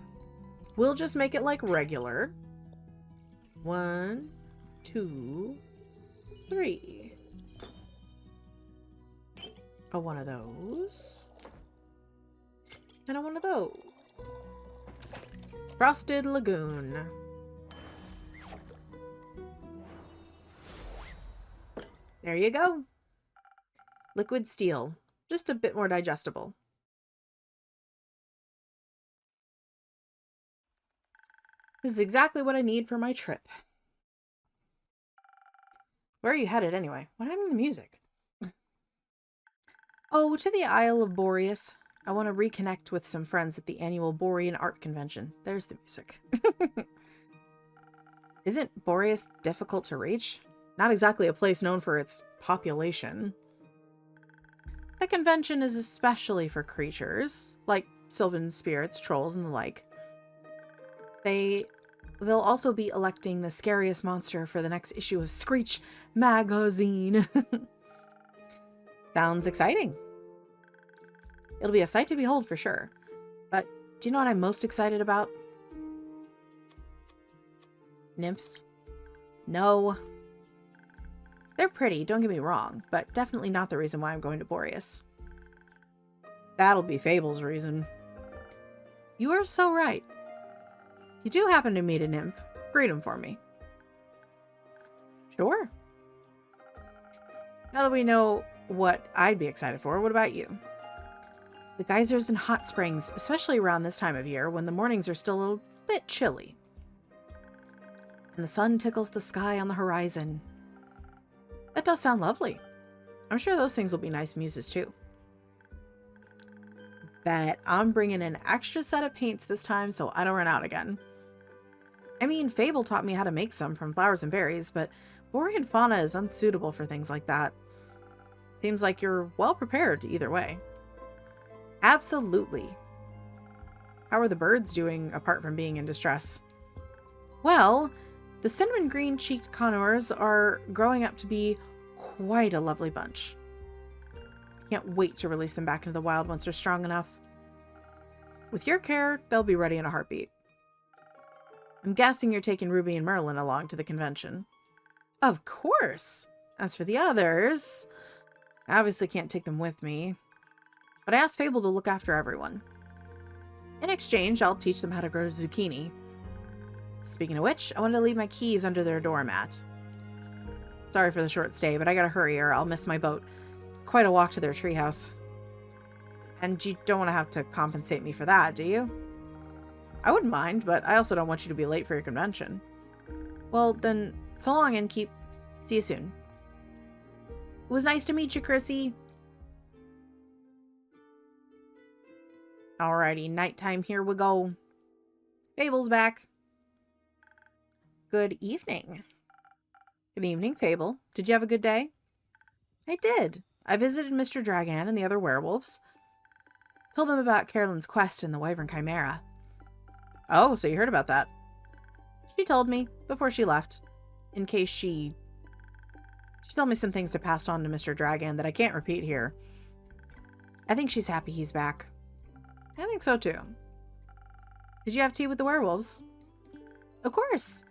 We'll just make it like regular. 1, 2, 3. A one of those. And a one of those. Frosted Lagoon. There you go. Liquid steel. Just a bit more digestible. This is exactly what I need for my trip. Where are you headed anyway? What happened to the music? Oh, to the Isle of Boreas. I want to reconnect with some friends at the annual Borean Art Convention. There's the music. Isn't Boreas difficult to reach? Not exactly a place known for its population. The convention is especially for creatures, like sylvan spirits, trolls, and the like. They'll also be electing the scariest monster for the next issue of Screech magazine. Sounds exciting. It'll be a sight to behold for sure. But do you know what I'm most excited about? Nymphs? No. They're pretty, don't get me wrong, but definitely not the reason why I'm going to Boreas. That'll be Fable's reason. You are so right. If you do happen to meet a nymph, greet him for me. Sure. Now that we know what I'd be excited for, what about you? The geysers and hot springs, especially around this time of year when the mornings are still a bit chilly. And the sun tickles the sky on the horizon. That does sound lovely. I'm sure those things will be nice muses too. Bet I'm bringing an extra set of paints this time so I don't run out again. I mean, Fable taught me how to make some from flowers and berries, but Borean fauna is unsuitable for things like that. Seems like you're well prepared either way. Absolutely. How are the birds doing apart from being in distress? Well, the cinnamon green-cheeked conures are growing up to be quite a lovely bunch. Can't wait to release them back into the wild once they're strong enough. With your care, they'll be ready in a heartbeat. I'm guessing you're taking Ruby and Merlin along to the convention. Of course! As for the others, I obviously can't take them with me. But I asked Fable to look after everyone. In exchange, I'll teach them how to grow zucchini. Speaking of which, I wanted to leave my keys under their doormat. Sorry for the short stay, but I gotta hurry or I'll miss my boat. It's quite a walk to their treehouse. And you don't want to have to compensate me for that, do you? I wouldn't mind, but I also don't want you to be late for your convention. Well, then, so long, Innkeep. See you soon. It was nice to meet you, Chrissy. Alrighty, nighttime, here we go. Fable's back. Good evening. Good evening, Fable. Did you have a good day? I did. I visited Mr. Dragan and the other werewolves. Told them about Carolyn's quest in the Wyvern Chimera. Oh, so you heard about that. She told me before she left. In case she told me some things to pass on to Mr. Dragan that I can't repeat here. I think she's happy he's back. I think so too. Did you have tea with the werewolves? Of course.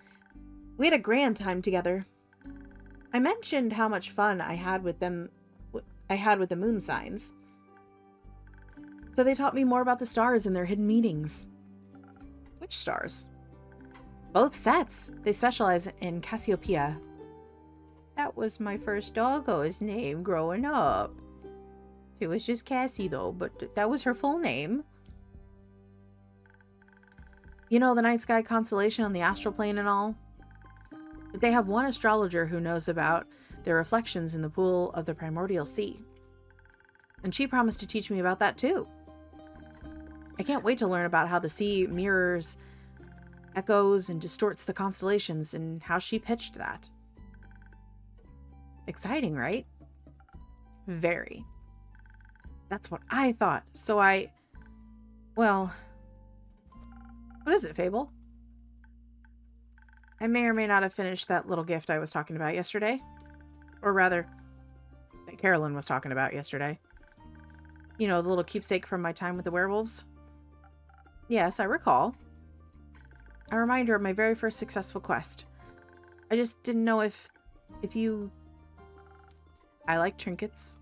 We had a grand time together. I mentioned how much fun I had with them. I had with the moon signs. So they taught me more about the stars and their hidden meanings. Which stars? Both sets. They specialize in Cassiopeia. That was my first doggo's name growing up. It was just Cassie though, but that was her full name. You know, the night sky constellation on the astral plane and all? But they have one astrologer who knows about their reflections in the pool of the primordial sea. And she promised to teach me about that too. I can't wait to learn about how the sea mirrors, echoes, and distorts the constellations and how she pitched that. Exciting, right? Very. That's what I thought. So well, what is it, Fable? I may or may not have finished that little gift I was talking about yesterday. Or rather, that Carolyn was talking about yesterday. You know, the little keepsake from my time with the werewolves? Yes, I recall. A reminder of my very first successful quest. I just didn't know if you... I like trinkets.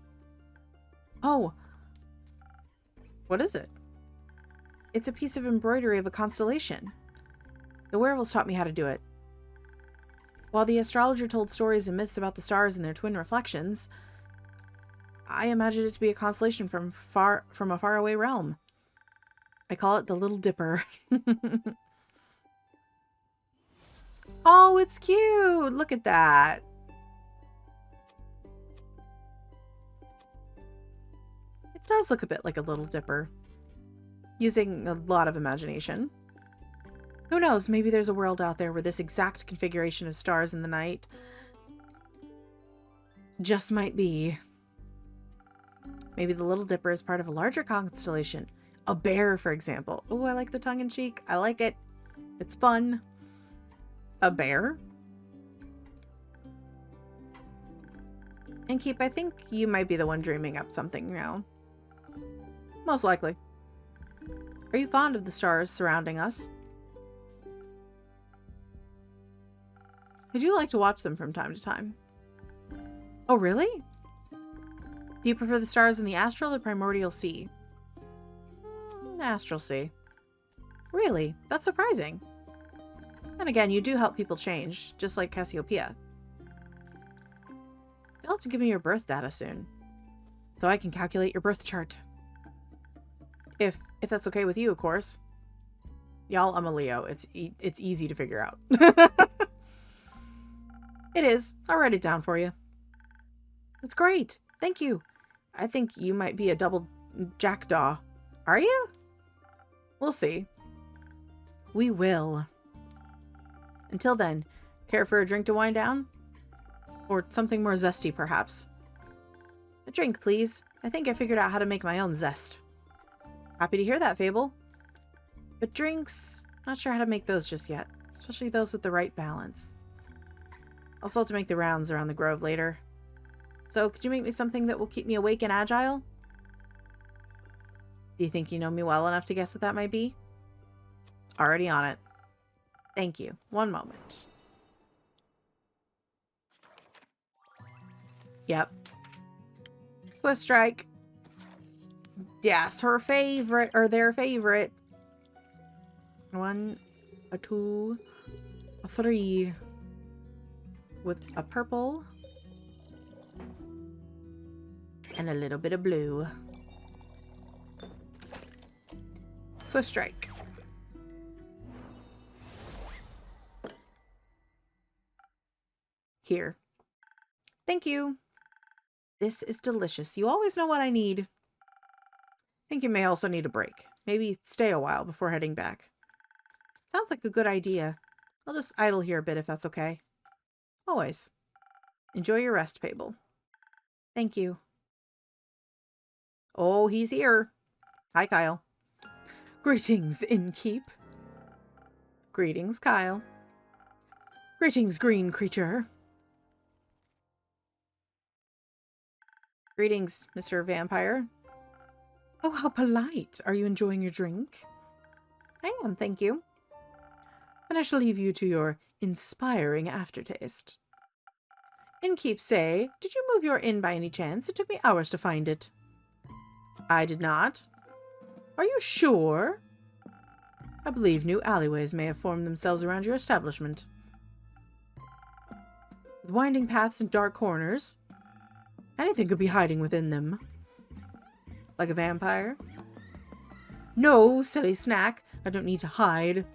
Oh. What is it? It's a piece of embroidery of a constellation. The werewolves taught me how to do it. While the astrologer told stories and myths about the stars and their twin reflections, I imagined it to be a constellation from a faraway realm. I call it the Little Dipper. Oh, it's cute! Look at that! It does look a bit like a Little Dipper. Using a lot of imagination. Who knows, maybe there's a world out there where this exact configuration of stars in the night just might be. Maybe the Little Dipper is part of a larger constellation. A bear, for example. Oh, I like the tongue-in-cheek. I like it. It's fun. A bear? And Keep, I think you might be the one dreaming up something now. Most likely. Are you fond of the stars surrounding us? I do like to watch them from time to time. Oh, really? Do you prefer the stars in the astral or primordial sea? Astral sea. Really? That's surprising. Then again, you do help people change, just like Cassiopeia. You'll have to give me your birth data soon, so I can calculate your birth chart. If that's okay with you, of course. Y'all, I'm a Leo. It's easy to figure out. It is. I'll write it down for you. That's great. Thank you. I think you might be a double jackdaw. Are you? We'll see. We will. Until then, care for a drink to wind down? Or something more zesty, perhaps? A drink, please. I think I figured out how to make my own zest. Happy to hear that, Fable. But drinks, not sure how to make those just yet. Especially those with the right balance. I'll still have to make the rounds around the grove later. So, could you make me something that will keep me awake and agile? Do you think you know me well enough to guess what that might be? Already on it. Thank you. One moment. Yep. Swift Strike. Yes, her favorite, or their favorite. 1, a 2, a 3. With a purple. And a little bit of blue. Swift Strike. Here. Thank you. This is delicious. You always know what I need. I think you may also need a break. Maybe stay a while before heading back. Sounds like a good idea. I'll just idle here a bit if that's okay. Always. Enjoy your rest, Fable. Thank you. Oh, he's here. Hi, Kyle. Greetings, Innkeep. Greetings, Kyle. Greetings, green creature. Greetings, Mr. Vampire. Oh, how polite. Are you enjoying your drink? I am, thank you. Then I shall leave you to your inspiring aftertaste. Innkeep say, did you move your inn by any chance? It took me hours to find it. I did not. Are you sure? I believe new alleyways may have formed themselves around your establishment. With winding paths and dark corners. Anything could be hiding within them. Like a vampire? No, silly snack. I don't need to hide.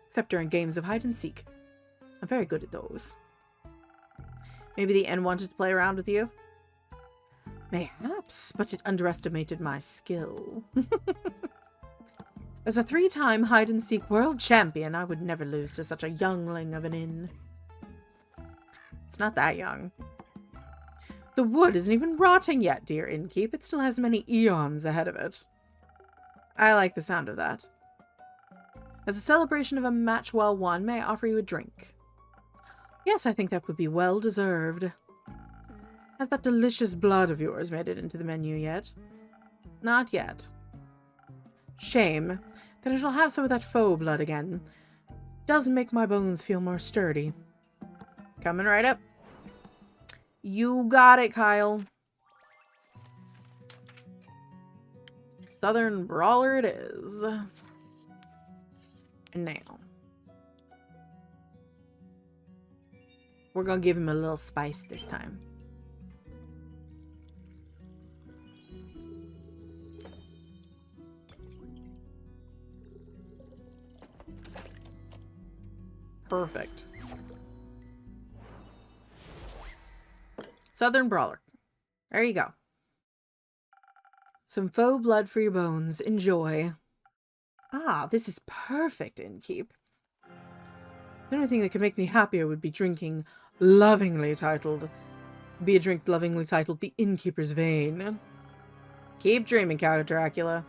Except during games of hide and seek. I'm very good at those. Maybe the inn wanted to play around with you? Perhaps, but it underestimated my skill. As a 3-time hide-and-seek world champion, I would never lose to such a youngling of an inn. It's not that young. The wood isn't even rotting yet, dear innkeep. It still has many eons ahead of it. I like the sound of that. As a celebration of a match well won, may I offer you a drink? Yes, I think that would be well deserved. Has that delicious blood of yours made it into the menu yet? Not yet. Shame. Then I shall have some of that faux blood again. Does make my bones feel more sturdy. Coming right up. You got it, Kyle. Southern Brawler it is. And now. We're gonna give him a little spice this time. Perfect. Southern Brawler. There you go. Some faux blood for your bones. Enjoy. Ah, this is perfect, innkeep. The only thing that could make me happier would be a drink lovingly titled The Innkeeper's Vein. Keep dreaming, Count Dracula.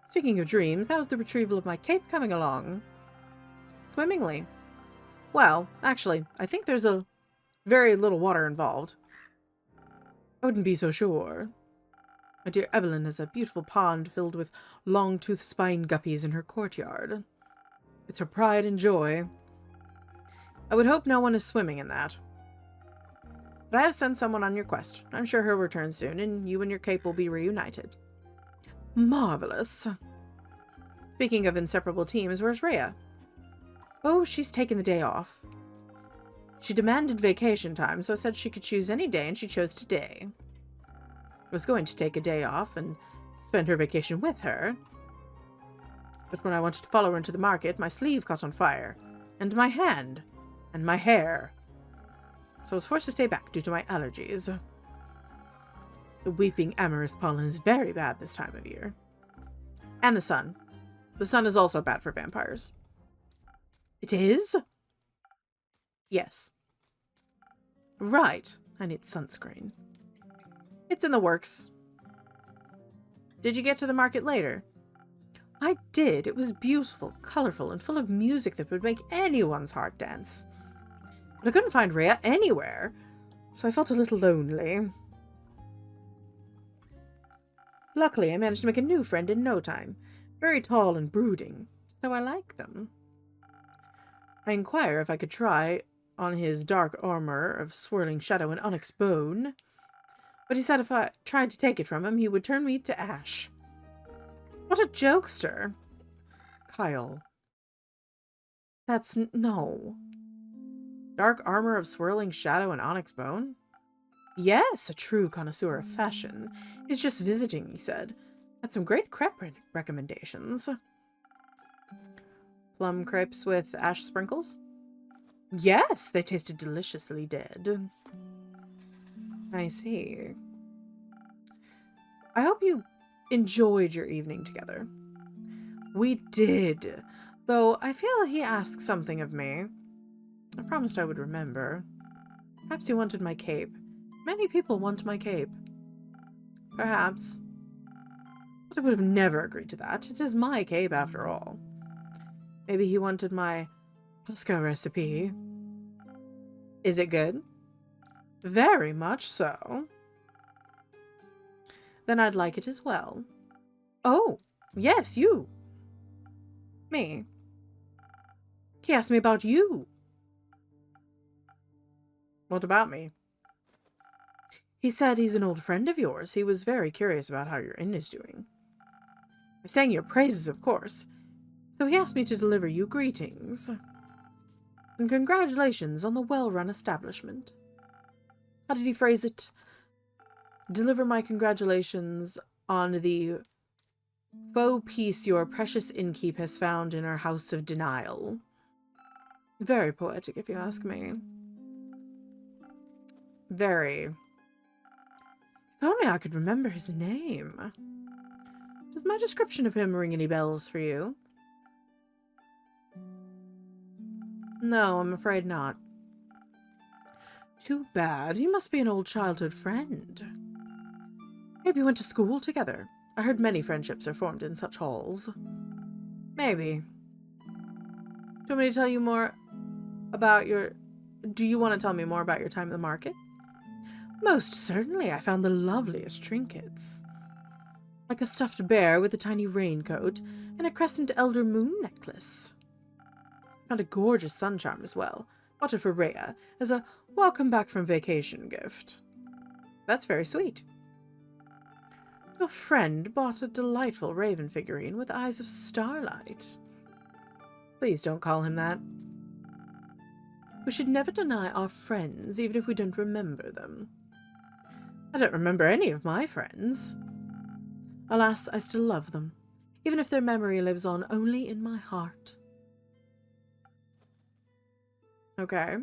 Speaking of dreams, how's the retrieval of my cape coming along? Swimmingly. Well, actually, I think there's a very little water involved. I wouldn't be so sure. My dear Evelyn has a beautiful pond filled with long-toothed spine guppies in her courtyard. It's her pride and joy. I would hope no one is swimming in that. But I have sent someone on your quest. I'm sure he'll return soon, and you and your cape will be reunited. Marvelous. Speaking of inseparable teams, where's Rhea? Oh, she's taken the day off. She demanded vacation time, so I said she could choose any day, and she chose today. I was going to take a day off and spend her vacation with her. But when I wanted to follow her into the market, my sleeve caught on fire, and my hand, and my hair. So I was forced to stay back due to my allergies. The weeping amaryllis pollen is very bad this time of year. And the sun. The sun is also bad for vampires. It is? Yes. Right. I need sunscreen. It's in the works. Did you get to the market later? I did. It was beautiful, colorful, and full of music that would make anyone's heart dance. But I couldn't find Rhea anywhere, so I felt a little lonely. Luckily, I managed to make a new friend in no time. Very tall and brooding, so I like them. I inquire if I could try on his dark armor of swirling shadow and onyx bone, but he said if I tried to take it from him, he would turn me to ash. What a jokester! Kyle. That's no. Dark armor of swirling shadow and onyx bone? Yes, a true connoisseur of fashion. He's just visiting, he said. Had some great crepe recommendations. Plum crepes with ash sprinkles? Yes, they tasted deliciously dead. I see. I hope you enjoyed your evening together. We did, though I feel he asked something of me. I promised I would remember. Perhaps he wanted my cape. Many people want my cape. Perhaps. But I would have never agreed to that. It is my cape, after all. Maybe he wanted my Pasca recipe. Is it good? Very much so. Then I'd like it as well. Oh, yes, you. Me? He asked me about you. What about me? He said he's an old friend of yours. He was very curious about how your inn is doing. I sang your praises, of course, so he asked me to deliver you greetings. And congratulations on the well-run establishment. How did he phrase it? Deliver my congratulations on the faux peace your precious innkeep has found in our house of denial. Very poetic, if you ask me. Very. If only I could remember his name. Does my description of him ring any bells for you? No, I'm afraid not. Too bad. He must be an old childhood friend. Maybe we went to school together. I heard many friendships are formed in such halls. Maybe. Do you want me to tell you more about your... Do you want to tell me more about your time at the market? Most certainly. I found the loveliest trinkets. Like a stuffed bear with a tiny raincoat and a crescent elder moon necklace. Found a gorgeous sun charm as well. Bought it for Rhea as a welcome back from vacation gift. That's very sweet. Your friend bought a delightful raven figurine with eyes of starlight. Please don't call him that. We should never deny our friends, even if we don't remember them. I don't remember any of my friends. Alas, I still love them, even if their memory lives on only in my heart. Okay.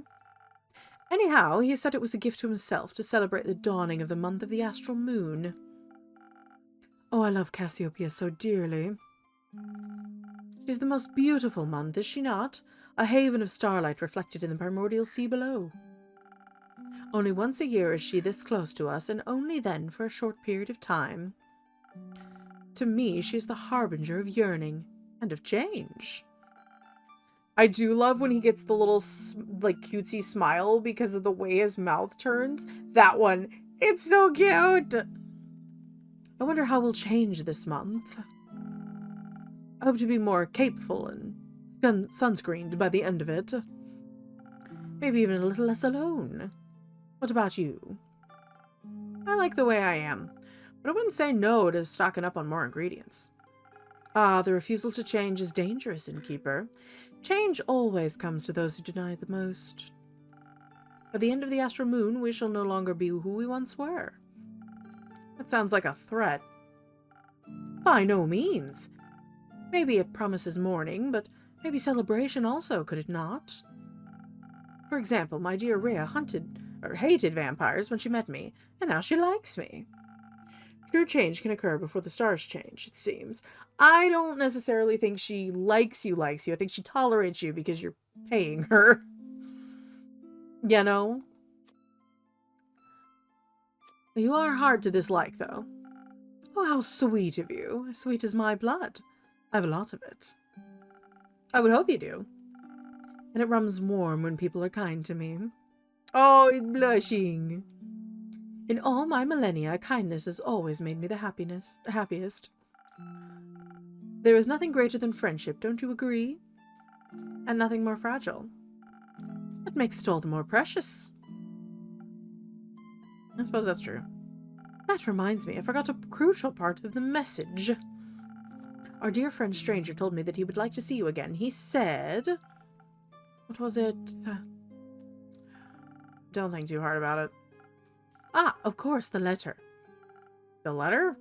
Anyhow, he said it was a gift to himself to celebrate the dawning of the month of the astral moon. Oh, I love Cassiopeia so dearly. She's the most beautiful month, is she not? A haven of starlight reflected in the primordial sea below. Only once a year is she this close to us, and only then for a short period of time. To me, she is the harbinger of yearning and of change. I do love when he gets the little, like, cutesy smile because of the way his mouth turns. That one, it's so cute! I wonder how we'll change this month. I hope to be more capeful and sunscreened by the end of it. Maybe even a little less alone. What about you? I like the way I am, but I wouldn't say no to stocking up on more ingredients. Ah, the refusal to change is dangerous, innkeeper. Change always comes to those who deny it the most. By the end of the astral moon, we shall no longer be who we once were. That sounds like a threat. By no means. Maybe it promises mourning, but maybe celebration also, could it not? For example, my dear Rhea hated vampires when she met me, and now she likes me. True change can occur before the stars change, it seems. I don't necessarily think she likes you. I think she tolerates you because you're paying her. You know? You are hard to dislike, though. Oh, how sweet of you. As sweet as my blood. I have a lot of it. I would hope you do. And it runs warm when people are kind to me. Oh, it's blushing. In all my millennia, kindness has always made me the happiest. There is nothing greater than friendship, don't you agree? And nothing more fragile. It makes it all the more precious. I suppose that's true. That reminds me, I forgot a crucial part of the message. Our dear friend Stranger told me that he would like to see you again. He said... What was it? Don't think too hard about it. Ah, of course, the letter. The letter?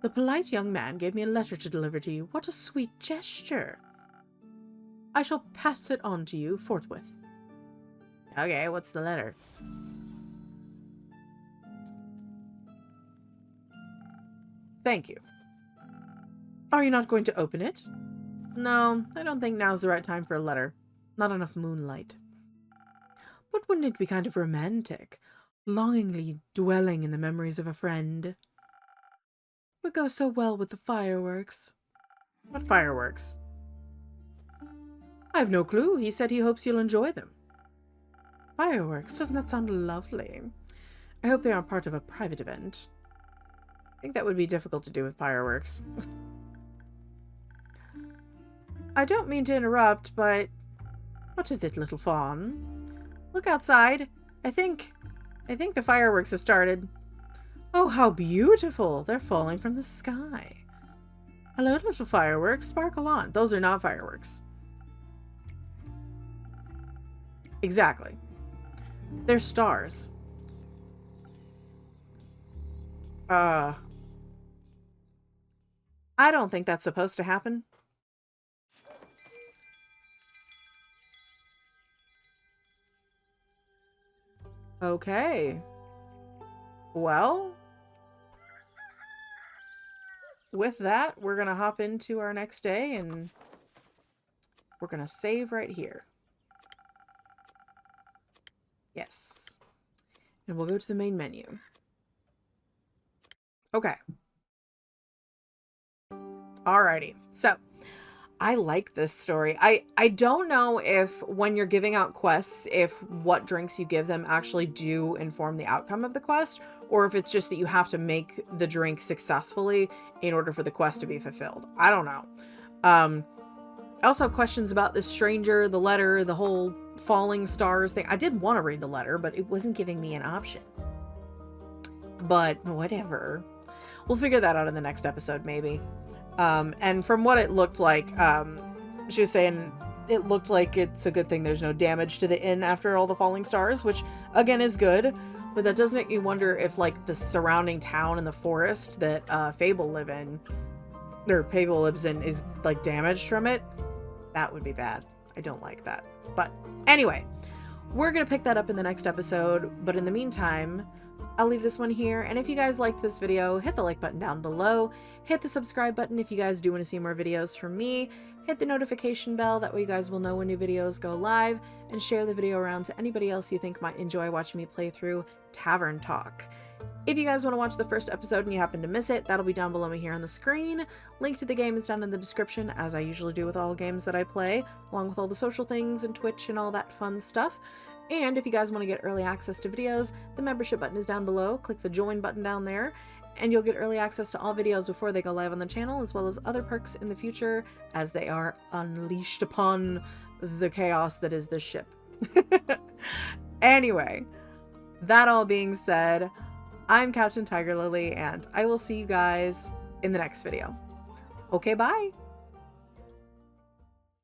The polite young man gave me a letter to deliver to you. What a sweet gesture. I shall pass it on to you forthwith. Okay, what's the letter? Thank you. Are you not going to open it? No, I don't think now's the right time for a letter. Not enough moonlight. But wouldn't it be kind of romantic? Longingly dwelling in the memories of a friend. It would go so well with the fireworks. What fireworks? I have no clue. He said he hopes you'll enjoy them. Fireworks? Doesn't that sound lovely? I hope they aren't part of a private event. I think that would be difficult to do with fireworks. I don't mean to interrupt, but what is it, little fawn? Look outside. I think the fireworks have started. Oh, how beautiful. They're falling from the sky. Hello, little fireworks. Sparkle on. Those are not fireworks. Exactly. They're stars. I don't think that's supposed to happen. Okay. Well, with that, we're going to hop into our next day and we're going to save right here. Yes. And we'll go to the main menu. Okay. Alrighty. So, I like this story. I don't know if when you're giving out quests, if what drinks you give them actually do inform the outcome of the quest, or if it's just that you have to make the drink successfully in order for the quest to be fulfilled. I don't know. I also have questions about this stranger, the letter, the whole falling stars thing. I did want to read the letter, but it wasn't giving me an option. But whatever. We'll figure that out in the next episode, maybe. And from what it looked like, she was saying it looked like it's a good thing there's no damage to the inn after all the falling stars, which again is good, but that does make me wonder if like the surrounding town and the forest that Fable lives in is like damaged from it. That would be bad. I don't like that. But anyway, we're gonna pick that up in the next episode, but in the meantime, I'll leave this one here, and if you guys liked this video, hit the like button down below, hit the subscribe button if you guys do want to see more videos from me, hit the notification bell, that way you guys will know when new videos go live, and share the video around to anybody else you think might enjoy watching me play through Tavern Talk. If you guys want to watch the first episode and you happen to miss it, that'll be down below me here on the screen. Link to the game is down in the description, as I usually do with all games that I play, along with all the social things and Twitch and all that fun stuff. And if you guys want to get early access to videos, the membership button is down below. Click the join button down there, and you'll get early access to all videos before they go live on the channel, as well as other perks in the future as they are unleashed upon the chaos that is this ship. Anyway, that all being said, I'm Captain TigerLily, and I will see you guys in the next video. Okay, bye!